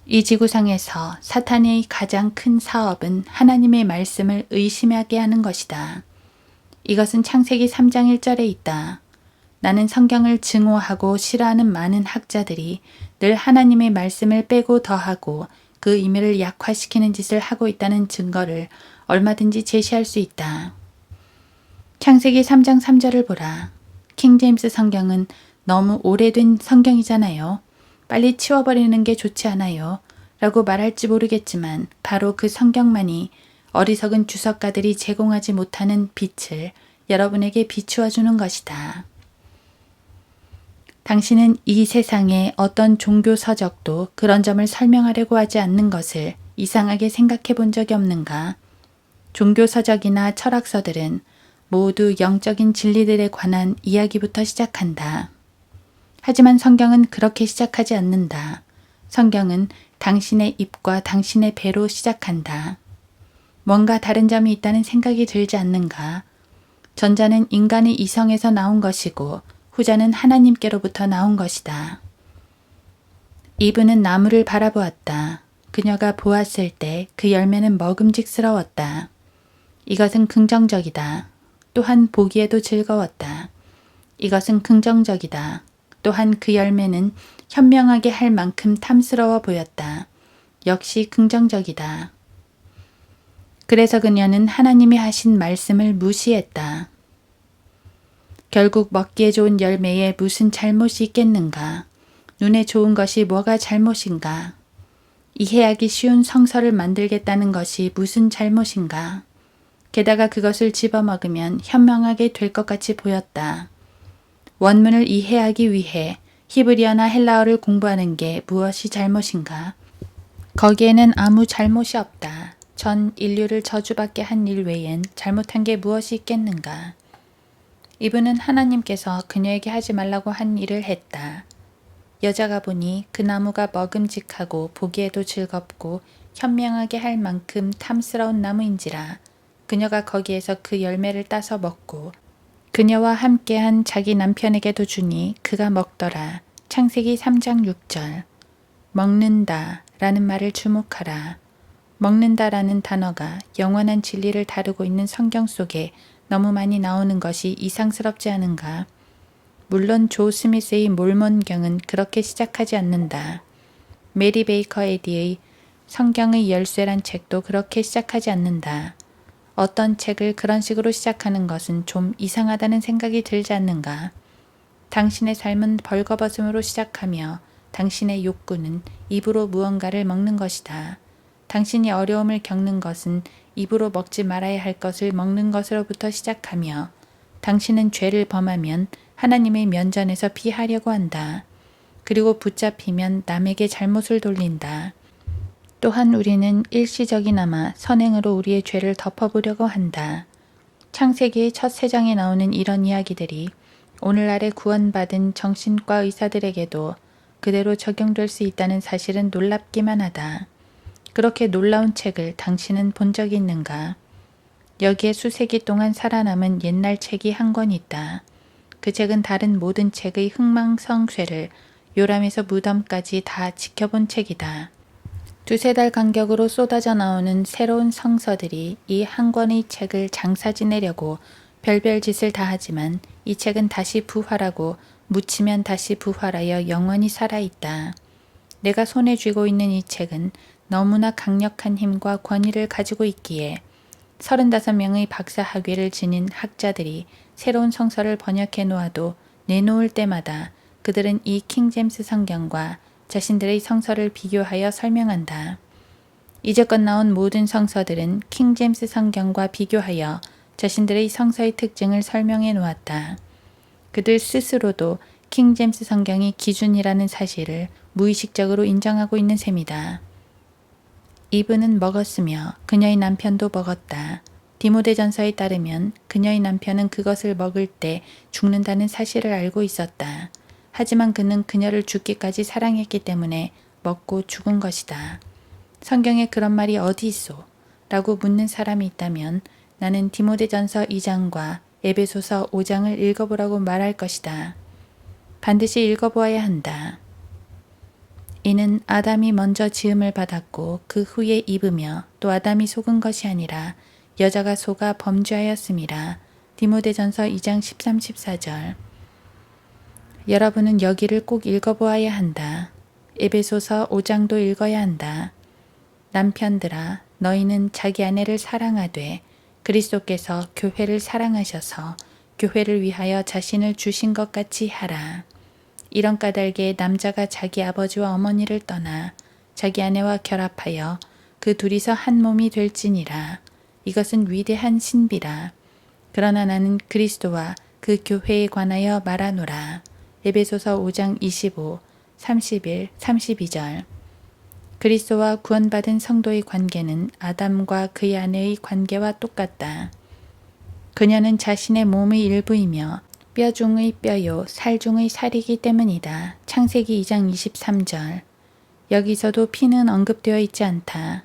이 지구상에서 사탄의 가장 큰 사업은 하나님의 말씀을 의심하게 하는 것이다. 이것은 창세기 3장 1절에 있다. 나는 성경을 증오하고 싫어하는 많은 학자들이 늘 하나님의 말씀을 빼고 더하고 그 의미를 약화시키는 짓을 하고 있다는 증거를 얼마든지 제시할 수 있다. 창세기 3장 3절을 보라. 킹제임스 성경은 너무 오래된 성경이잖아요. 빨리 치워버리는 게 좋지 않아요? 라고 말할지 모르겠지만 바로 그 성경만이 어리석은 주석가들이 제공하지 못하는 빛을 여러분에게 비추어 주는 것이다. 당신은 이 세상의 어떤 종교 서적도 그런 점을 설명하려고 하지 않는 것을 이상하게 생각해 본 적이 없는가? 종교 서적이나 철학서들은 모두 영적인 진리들에 관한 이야기부터 시작한다. 하지만 성경은 그렇게 시작하지 않는다. 성경은 당신의 입과 당신의 배로 시작한다. 뭔가 다른 점이 있다는 생각이 들지 않는가? 전자는 인간의 이성에서 나온 것이고 후자는 하나님께로부터 나온 것이다. 이브는 나무를 바라보았다. 그녀가 보았을 때 그 열매는 먹음직스러웠다. 이것은 긍정적이다. 또한 보기에도 즐거웠다. 이것은 긍정적이다. 또한 그 열매는 현명하게 할 만큼 탐스러워 보였다. 역시 긍정적이다. 그래서 그녀는 하나님이 하신 말씀을 무시했다. 결국 먹기에 좋은 열매에 무슨 잘못이 있겠는가? 눈에 좋은 것이 뭐가 잘못인가? 이해하기 쉬운 성서를 만들겠다는 것이 무슨 잘못인가? 게다가 그것을 집어먹으면 현명하게 될 것 같이 보였다. 원문을 이해하기 위해 히브리어나 헬라어를 공부하는 게 무엇이 잘못인가? 거기에는 아무 잘못이 없다. 전 인류를 저주받게 한 일 외엔 잘못한 게 무엇이 있겠는가? 이분은 하나님께서 그녀에게 하지 말라고 한 일을 했다. 여자가 보니 그 나무가 먹음직하고 보기에도 즐겁고 현명하게 할 만큼 탐스러운 나무인지라 그녀가 거기에서 그 열매를 따서 먹고 그녀와 함께한 자기 남편에게도 주니 그가 먹더라. 창세기 3장 6절. 먹는다 라는 말을 주목하라. 먹는다라는 단어가 영원한 진리를 다루고 있는 성경 속에 너무 많이 나오는 것이 이상스럽지 않은가? 물론 조 스미스의 몰몬경은 그렇게 시작하지 않는다. 메리 베이커 에디의 성경의 열쇠란 책도 그렇게 시작하지 않는다. 어떤 책을 그런 식으로 시작하는 것은 좀 이상하다는 생각이 들지 않는가? 당신의 삶은 벌거벗음으로 시작하며 당신의 욕구는 입으로 무언가를 먹는 것이다. 당신이 어려움을 겪는 것은 입으로 먹지 말아야 할 것을 먹는 것으로부터 시작하며 당신은 죄를 범하면 하나님의 면전에서 피하려고 한다. 그리고 붙잡히면 남에게 잘못을 돌린다. 또한 우리는 일시적이나마 선행으로 우리의 죄를 덮어보려고 한다. 창세기의 첫 세 장에 나오는 이런 이야기들이 오늘날의 구원받은 정신과 의사들에게도 그대로 적용될 수 있다는 사실은 놀랍기만 하다. 그렇게 놀라운 책을 당신은 본 적이 있는가? 여기에 수세기 동안 살아남은 옛날 책이 한 권 있다. 그 책은 다른 모든 책의 흥망성쇠를 요람에서 무덤까지 다 지켜본 책이다. 두세 달 간격으로 쏟아져 나오는 새로운 성서들이 이 한 권의 책을 장사 지내려고 별별 짓을 다 하지만 이 책은 다시 부활하고 묻히면 다시 부활하여 영원히 살아있다. 내가 손에 쥐고 있는 이 책은 너무나 강력한 힘과 권위를 가지고 있기에 35명의 박사 학위를 지닌 학자들이 새로운 성서를 번역해 놓아도 내놓을 때마다 그들은 이 킹제임스 성경과 자신들의 성서를 비교하여 설명한다. 이제껏 나온 모든 성서들은 킹제임스 성경과 비교하여 자신들의 성서의 특징을 설명해 놓았다. 그들 스스로도 킹제임스 성경이 기준이라는 사실을 무의식적으로 인정하고 있는 셈이다. 이브는 먹었으며 그녀의 남편도 먹었다. 디모데전서에 따르면 그녀의 남편은 그것을 먹을 때 죽는다는 사실을 알고 있었다. 하지만 그는 그녀를 죽기까지 사랑했기 때문에 먹고 죽은 것이다. 성경에 그런 말이 어디 있소? 라고 묻는 사람이 있다면 나는 디모데전서 2장과 에베소서 5장을 읽어보라고 말할 것이다. 반드시 읽어보아야 한다. 이는 아담이 먼저 지음을 받았고 그 후에 입으며 또 아담이 속은 것이 아니라 여자가 속아 범죄하였음이라. 디모데전서 2장 13, 14절. 여러분은 여기를 꼭 읽어보아야 한다. 에베소서 5장도 읽어야 한다. 남편들아 너희는 자기 아내를 사랑하되 그리스도께서 교회를 사랑하셔서 교회를 위하여 자신을 주신 것 같이 하라. 이런 까닭에 남자가 자기 아버지와 어머니를 떠나 자기 아내와 결합하여 그 둘이서 한 몸이 될지니라. 이것은 위대한 신비라. 그러나 나는 그리스도와 그 교회에 관하여 말하노라. 에베소서 5장 25, 31, 32절. 그리스도와 구원받은 성도의 관계는 아담과 그의 아내의 관계와 똑같다. 그녀는 자신의 몸의 일부이며 뼈 중의 뼈요 살 중의 살이기 때문이다. 창세기 2장 23절. 여기서도 피는 언급되어 있지 않다.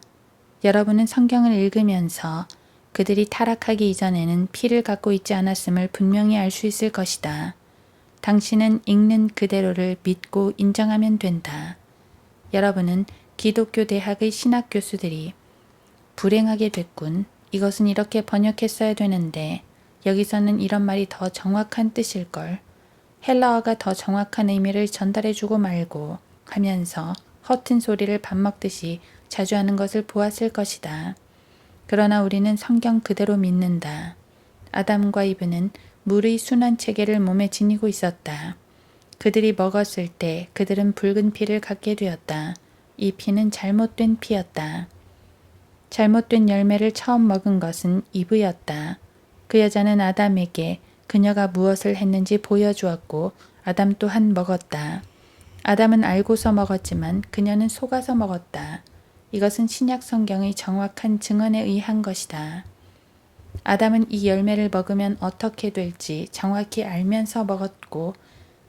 여러분은 성경을 읽으면서 그들이 타락하기 이전에는 피를 갖고 있지 않았음을 분명히 알 수 있을 것이다. 당신은 읽는 그대로를 믿고 인정하면 된다. 여러분은 기독교 대학의 신학 교수들이 불행하게 됐군. 이것은 이렇게 번역했어야 되는데 여기서는 이런 말이 더 정확한 뜻일걸. 헬라어가 더 정확한 의미를 전달해주고 말고 하면서 허튼 소리를 밥 먹듯이 자주 하는 것을 보았을 것이다. 그러나 우리는 성경 그대로 믿는다. 아담과 이브는 물의 순환 체계를 몸에 지니고 있었다. 그들이 먹었을 때 그들은 붉은 피를 갖게 되었다. 이 피는 잘못된 피였다. 잘못된 열매를 처음 먹은 것은 이브였다. 그 여자는 아담에게 그녀가 무엇을 했는지 보여주었고 아담 또한 먹었다. 아담은 알고서 먹었지만 그녀는 속아서 먹었다. 이것은 신약 성경의 정확한 증언에 의한 것이다. 아담은 이 열매를 먹으면 어떻게 될지 정확히 알면서 먹었고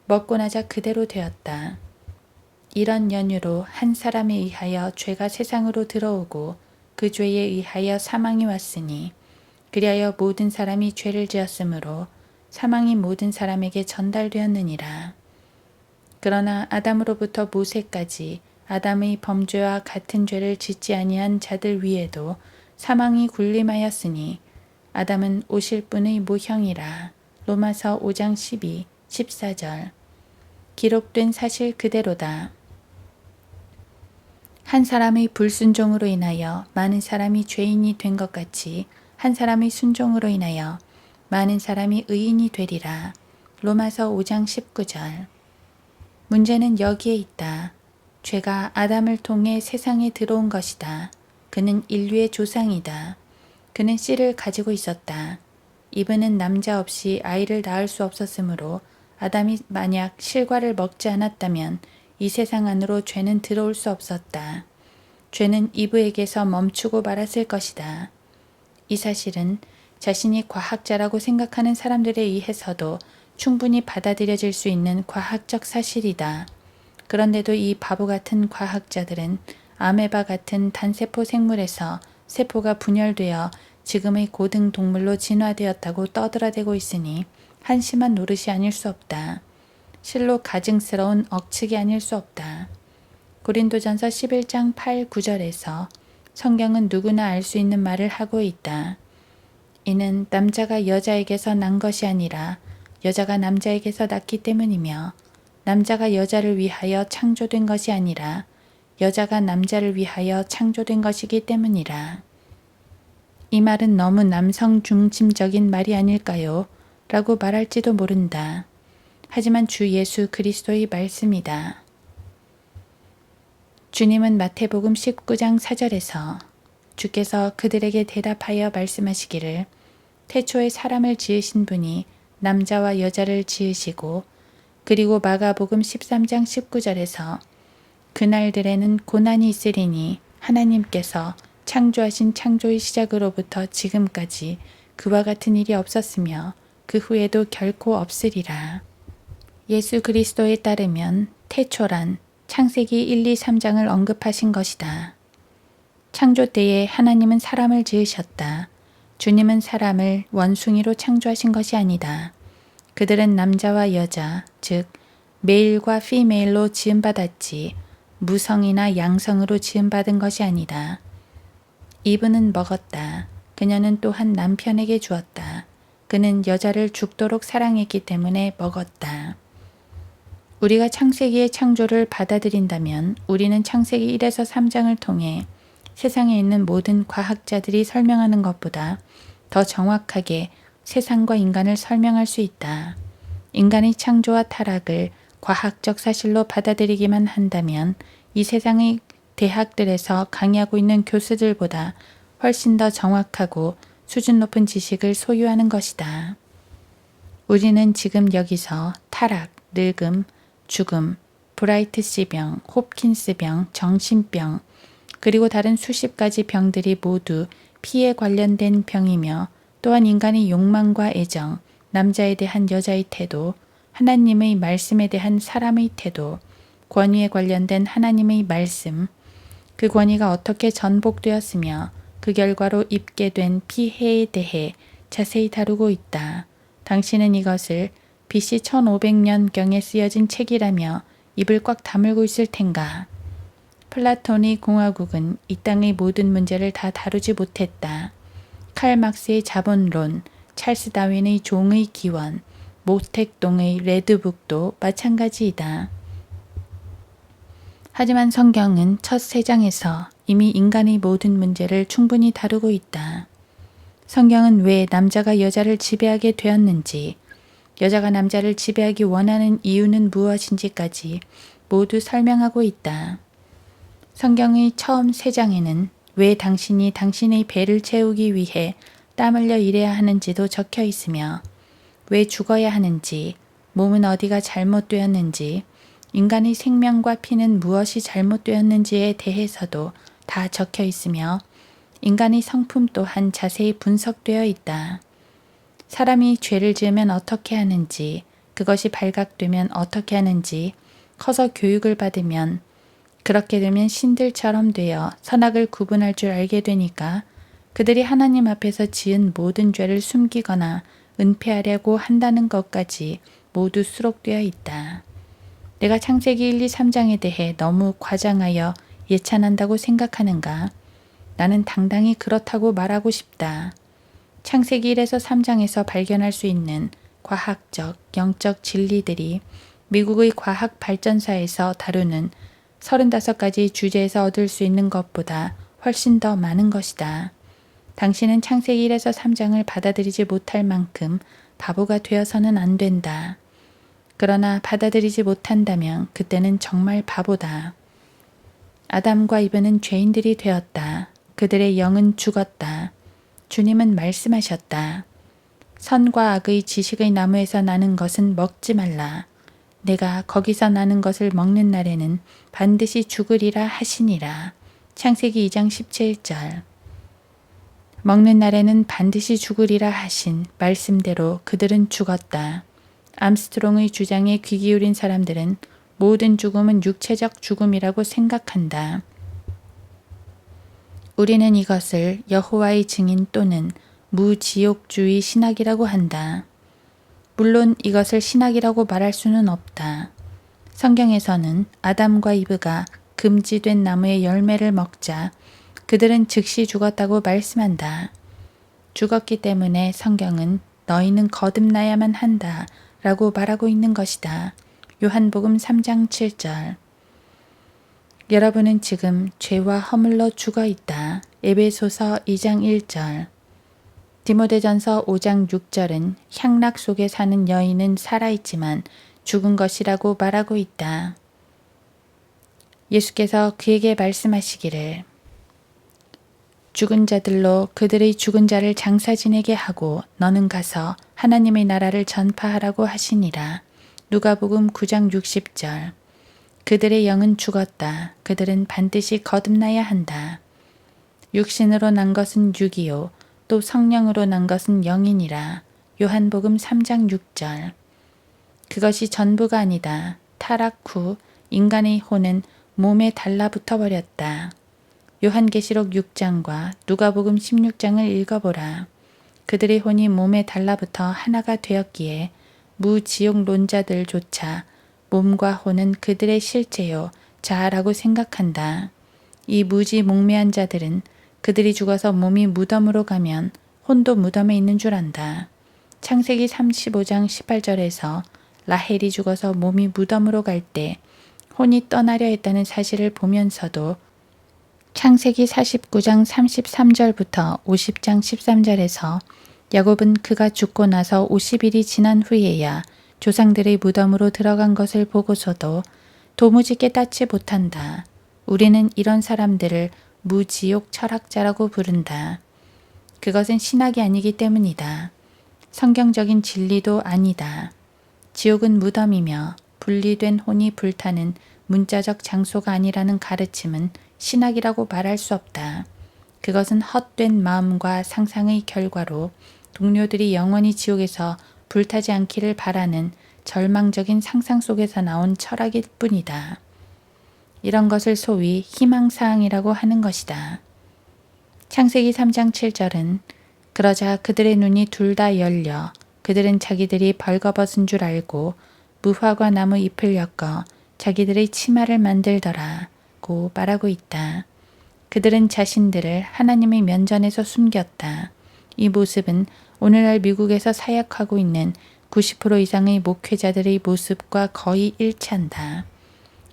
먹고 나자 그대로 되었다. 이런 연유로 한 사람에 의하여 죄가 세상으로 들어오고 그 죄에 의하여 사망이 왔으니 그리하여 모든 사람이 죄를 지었으므로 사망이 모든 사람에게 전달되었느니라. 그러나 아담으로부터 모세까지 아담의 범죄와 같은 죄를 짓지 아니한 자들 위에도 사망이 군림하였으니 아담은 오실 분의 모형이라. 로마서 5장 12, 14절. 기록된 사실 그대로다. 한 사람의 불순종으로 인하여 많은 사람이 죄인이 된 것 같이 한 사람의 순종으로 인하여 많은 사람이 의인이 되리라. 로마서 5장 19절. 문제는 여기에 있다. 죄가 아담을 통해 세상에 들어온 것이다. 그는 인류의 조상이다. 그는 씨를 가지고 있었다. 이브는 남자 없이 아이를 낳을 수 없었으므로 아담이 만약 실과를 먹지 않았다면 이 세상 안으로 죄는 들어올 수 없었다. 죄는 이브에게서 멈추고 말았을 것이다. 이 사실은 자신이 과학자라고 생각하는 사람들에 의해서도 충분히 받아들여질 수 있는 과학적 사실이다. 그런데도 이 바보 같은 과학자들은 아메바 같은 단세포 생물에서 세포가 분열되어 지금의 고등 동물로 진화되었다고 떠들어대고 있으니 한심한 노릇이 아닐 수 없다. 실로 가증스러운 억측이 아닐 수 없다. 고린도전서 11장 8, 9절에서 성경은 누구나 알 수 있는 말을 하고 있다. 이는 남자가 여자에게서 난 것이 아니라 여자가 남자에게서 났기 때문이며 남자가 여자를 위하여 창조된 것이 아니라 여자가 남자를 위하여 창조된 것이기 때문이라. 이 말은 너무 남성 중심적인 말이 아닐까요? 라고 말할지도 모른다. 하지만 주 예수 그리스도의 말씀이다. 주님은 마태복음 19장 4절에서 주께서 그들에게 대답하여 말씀하시기를 태초에 사람을 지으신 분이 남자와 여자를 지으시고 그리고 마가복음 13장 19절에서 그날들에는 고난이 있으리니 하나님께서 창조하신 창조의 시작으로부터 지금까지 그와 같은 일이 없었으며 그 후에도 결코 없으리라. 예수 그리스도에 따르면 태초란 창세기 1, 2, 3장을 언급하신 것이다. 창조 때에 하나님은 사람을 지으셨다. 주님은 사람을 원숭이로 창조하신 것이 아니다. 그들은 남자와 여자, 즉 메일과 피메일로 지음받았지 무성이나 양성으로 지음받은 것이 아니다. 이브는 먹었다. 그녀는 또한 남편에게 주었다. 그는 여자를 죽도록 사랑했기 때문에 먹었다. 우리가 창세기의 창조를 받아들인다면 우리는 창세기 1에서 3장을 통해 세상에 있는 모든 과학자들이 설명하는 것보다 더 정확하게 세상과 인간을 설명할 수 있다. 인간의 창조와 타락을 과학적 사실로 받아들이기만 한다면 이 세상의 대학들에서 강의하고 있는 교수들보다 훨씬 더 정확하고 수준 높은 지식을 소유하는 것이다. 우리는 지금 여기서 타락, 늙음, 죽음, 브라이트시병, 홉킨스병, 정신병, 그리고 다른 수십 가지 병들이 모두 피에 관련된 병이며 또한 인간의 욕망과 애정, 남자에 대한 여자의 태도, 하나님의 말씀에 대한 사람의 태도, 권위에 관련된 하나님의 말씀, 그 권위가 어떻게 전복되었으며 그 결과로 입게 된 피해에 대해 자세히 다루고 있다. 당신은 이것을 BC 1500년경에 쓰여진 책이라며 입을 꽉 다물고 있을 텐가. 플라톤의 공화국은 이 땅의 모든 문제를 다 다루지 못했다. 칼 막스의 자본론, 찰스 다윈의 종의 기원, 모택동의 레드북도 마찬가지이다. 하지만 성경은 첫 세 장에서 이미 인간의 모든 문제를 충분히 다루고 있다. 성경은 왜 남자가 여자를 지배하게 되었는지, 여자가 남자를 지배하기 원하는 이유는 무엇인지까지 모두 설명하고 있다. 성경의 처음 세 장에는 왜 당신이 당신의 배를 채우기 위해 땀 흘려 일해야 하는지도 적혀 있으며 왜 죽어야 하는지, 몸은 어디가 잘못되었는지, 인간의 생명과 피는 무엇이 잘못되었는지에 대해서도 다 적혀 있으며 인간의 성품 또한 자세히 분석되어 있다. 사람이 죄를 지으면 어떻게 하는지, 그것이 발각되면 어떻게 하는지, 커서 교육을 받으면 그렇게 되면 신들처럼 되어 선악을 구분할 줄 알게 되니까 그들이 하나님 앞에서 지은 모든 죄를 숨기거나 은폐하려고 한다는 것까지 모두 수록되어 있다. 내가 창세기 1, 2, 3장에 대해 너무 과장하여 예찬한다고 생각하는가? 나는 당당히 그렇다고 말하고 싶다. 창세기 1에서 3장에서 발견할 수 있는 과학적, 영적 진리들이 미국의 과학 발전사에서 다루는 35가지 주제에서 얻을 수 있는 것보다 훨씬 더 많은 것이다. 당신은 창세기 1에서 3장을 받아들이지 못할 만큼 바보가 되어서는 안 된다. 그러나 받아들이지 못한다면 그때는 정말 바보다. 아담과 이브는 죄인들이 되었다. 그들의 영은 죽었다. 주님은 말씀하셨다. 선과 악의 지식의 나무에서 나는 것은 먹지 말라. 내가 거기서 나는 것을 먹는 날에는 반드시 죽으리라 하시니라. 창세기 2장 17절. 먹는 날에는 반드시 죽으리라 하신 말씀대로 그들은 죽었다. 암스트롱의 주장에 귀 기울인 사람들은 모든 죽음은 육체적 죽음이라고 생각한다. 우리는 이것을 여호와의 증인 또는 무지옥주의 신학이라고 한다. 물론 이것을 신학이라고 말할 수는 없다. 성경에서는 아담과 이브가 금지된 나무의 열매를 먹자 그들은 즉시 죽었다고 말씀한다. 죽었기 때문에 성경은 너희는 거듭나야만 한다 라고 말하고 있는 것이다. 요한복음 3장 7절. 여러분은 지금 죄와 허물로 죽어 있다. 에베소서 2장 1절. 디모데전서 5장 6절은 향락 속에 사는 여인은 살아있지만 죽은 것이라고 말하고 있다. 예수께서 그에게 말씀하시기를 죽은 자들로 그들의 죽은 자를 장사 지내게 하고 너는 가서 하나님의 나라를 전파하라고 하시니라. 누가복음 9장 60절. 그들의 영은 죽었다. 그들은 반드시 거듭나야 한다. 육신으로 난 것은 육이요 또 성령으로 난 것은 영이니라. 요한복음 3장 6절. 그것이 전부가 아니다. 타락 후 인간의 혼은 몸에 달라붙어 버렸다. 요한계시록 6장과 누가복음 16장을 읽어보라. 그들의 혼이 몸에 달라붙어 하나가 되었기에 무지옥론자들조차 몸과 혼은 그들의 실제요 자아라고 생각한다. 이 무지몽매한 자들은 그들이 죽어서 몸이 무덤으로 가면 혼도 무덤에 있는 줄 안다. 창세기 35장 18절에서 라헬이 죽어서 몸이 무덤으로 갈 때 혼이 떠나려 했다는 사실을 보면서도 창세기 49장 33절부터 50장 13절에서 야곱은 그가 죽고 나서 50일이 지난 후에야 조상들의 무덤으로 들어간 것을 보고서도 도무지 깨닫지 못한다. 우리는 이런 사람들을 무지옥 철학자라고 부른다. 그것은 신학이 아니기 때문이다. 성경적인 진리도 아니다. 지옥은 무덤이며 분리된 혼이 불타는 문자적 장소가 아니라는 가르침은 신학이라고 말할 수 없다. 그것은 헛된 마음과 상상의 결과로 동료들이 영원히 지옥에서 불타지 않기를 바라는 절망적인 상상 속에서 나온 철학일 뿐이다. 이런 것을 소위 희망사항이라고 하는 것이다. 창세기 3장 7절은 그러자 그들의 눈이 둘 다 열려 그들은 자기들이 벌거벗은 줄 알고 무화과 나무 잎을 엮어 자기들의 치마를 만들더라고 말하고 있다. 그들은 자신들을 하나님의 면전에서 숨겼다. 이 모습은 오늘날 미국에서 사역하고 있는 90% 이상의 목회자들의 모습과 거의 일치한다.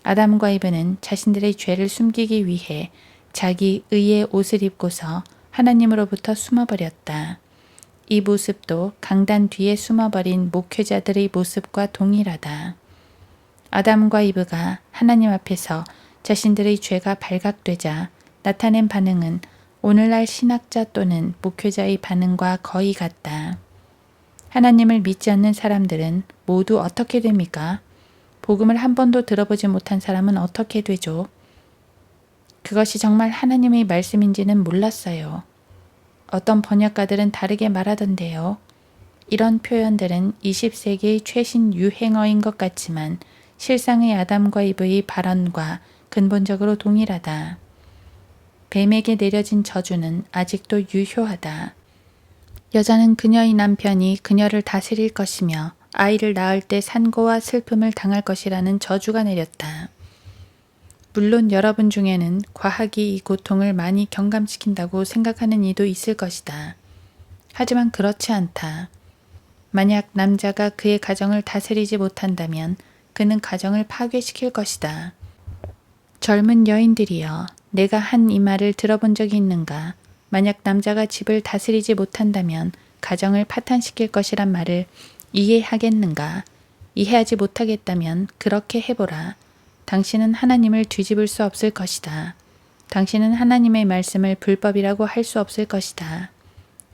아담과 이브는 자신들의 죄를 숨기기 위해 자기 의의 옷을 입고서 하나님으로부터 숨어버렸다. 이 모습도 강단 뒤에 숨어버린 목회자들의 모습과 동일하다. 아담과 이브가 하나님 앞에서 자신들의 죄가 발각되자 나타낸 반응은 오늘날 신학자 또는 목회자의 반응과 거의 같다. 하나님을 믿지 않는 사람들은 모두 어떻게 됩니까? 복음을 한 번도 들어보지 못한 사람은 어떻게 되죠? 그것이 정말 하나님의 말씀인지는 몰랐어요. 어떤 번역가들은 다르게 말하던데요. 이런 표현들은 20세기의 최신 유행어인 것 같지만 실상의 아담과 이브의 발언과 근본적으로 동일하다. 뱀에게 내려진 저주는 아직도 유효하다. 여자는 그녀의 남편이 그녀를 다스릴 것이며 아이를 낳을 때 산고와 슬픔을 당할 것이라는 저주가 내렸다. 물론 여러분 중에는 과학이 이 고통을 많이 경감시킨다고 생각하는 이도 있을 것이다. 하지만 그렇지 않다. 만약 남자가 그의 가정을 다스리지 못한다면 그는 가정을 파괴시킬 것이다. 젊은 여인들이여, 내가 한 이 말을 들어본 적이 있는가? 만약 남자가 집을 다스리지 못한다면 가정을 파탄시킬 것이란 말을 이해하겠는가? 이해하지 못하겠다면 그렇게 해보라. 당신은 하나님을 뒤집을 수 없을 것이다. 당신은 하나님의 말씀을 불법이라고 할 수 없을 것이다.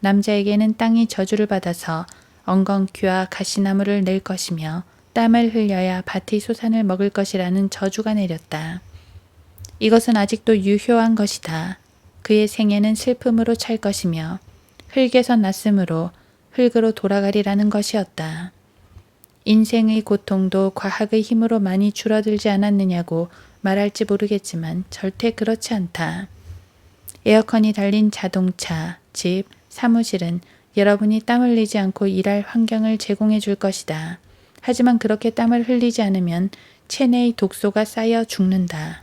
남자에게는 땅이 저주를 받아서 엉겅퀴와 가시나무를 낼 것이며 땀을 흘려야 밭의 소산을 먹을 것이라는 저주가 내렸다. 이것은 아직도 유효한 것이다. 그의 생애는 슬픔으로 찰 것이며 흙에서 났으므로 흙으로 돌아가리라는 것이었다. 인생의 고통도 과학의 힘으로 많이 줄어들지 않았느냐고 말할지 모르겠지만 절대 그렇지 않다. 에어컨이 달린 자동차, 집, 사무실은 여러분이 땀 흘리지 않고 일할 환경을 제공해 줄 것이다. 하지만 그렇게 땀을 흘리지 않으면 체내의 독소가 쌓여 죽는다.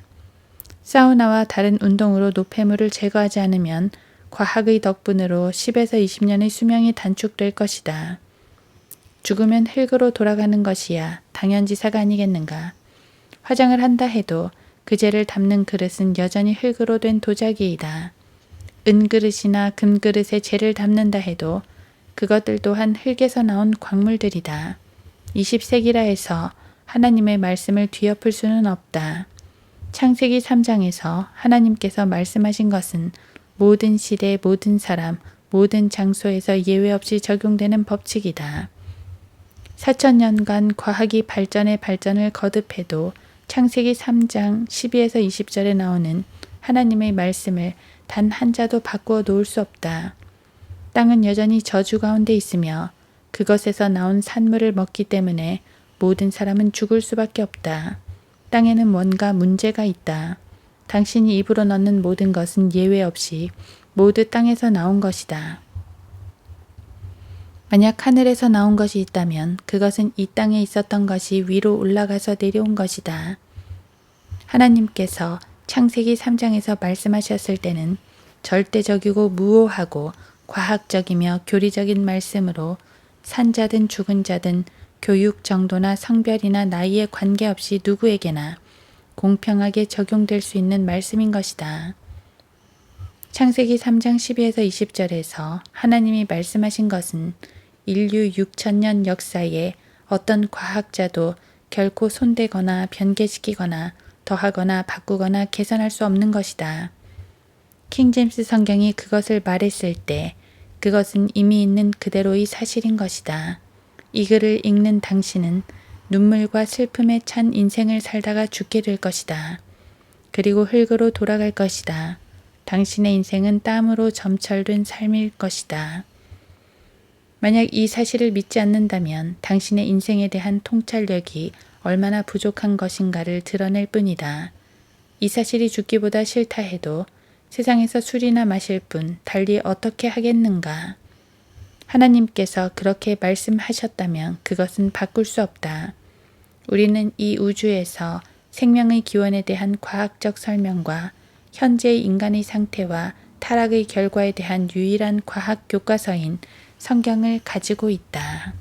사우나와 다른 운동으로 노폐물을 제거하지 않으면 과학의 덕분으로 10에서 20년의 수명이 단축될 것이다. 죽으면 흙으로 돌아가는 것이야 당연지사가 아니겠는가. 화장을 한다 해도 그 죄를 담는 그릇은 여전히 흙으로 된 도자기이다. 은그릇이나 금그릇에 죄를 담는다 해도 그것들 또한 흙에서 나온 광물들이다. 20세기라 해서 하나님의 말씀을 뒤엎을 수는 없다. 창세기 3장에서 하나님께서 말씀하신 것은 모든 시대, 모든 사람, 모든 장소에서 예외 없이 적용되는 법칙이다. 4,000년간 과학이 발전의 발전을 거듭해도 창세기 3장 12에서 20절에 나오는 하나님의 말씀을 단 한 자도 바꾸어 놓을 수 없다. 땅은 여전히 저주 가운데 있으며 그것에서 나온 산물을 먹기 때문에 모든 사람은 죽을 수밖에 없다. 땅에는 뭔가 문제가 있다. 당신이 입으로 넣는 모든 것은 예외 없이 모두 땅에서 나온 것이다. 만약 하늘에서 나온 것이 있다면 그것은 이 땅에 있었던 것이 위로 올라가서 내려온 것이다. 하나님께서 창세기 3장에서 말씀하셨을 때는 절대적이고 무오하고 과학적이며 교리적인 말씀으로 산자든 죽은 자든 교육 정도나 성별이나 나이에 관계없이 누구에게나 공평하게 적용될 수 있는 말씀인 것이다. 창세기 3장 12에서 20절에서 하나님이 말씀하신 것은 인류 6,000년 역사에 어떤 과학자도 결코 손대거나 변개시키거나 더하거나 바꾸거나 개선할 수 없는 것이다. 킹제임스 성경이 그것을 말했을 때 그것은 이미 있는 그대로의 사실인 것이다. 이 글을 읽는 당신은 눈물과 슬픔에 찬 인생을 살다가 죽게 될 것이다. 그리고 흙으로 돌아갈 것이다. 당신의 인생은 땀으로 점철된 삶일 것이다. 만약 이 사실을 믿지 않는다면 당신의 인생에 대한 통찰력이 얼마나 부족한 것인가를 드러낼 뿐이다. 이 사실이 죽기보다 싫다 해도 세상에서 술이나 마실 뿐 달리 어떻게 하겠는가. 하나님께서 그렇게 말씀하셨다면 그것은 바꿀 수 없다. 우리는 이 우주에서 생명의 기원에 대한 과학적 설명과 현재의 인간의 상태와 타락의 결과에 대한 유일한 과학 교과서인 성경을 가지고 있다.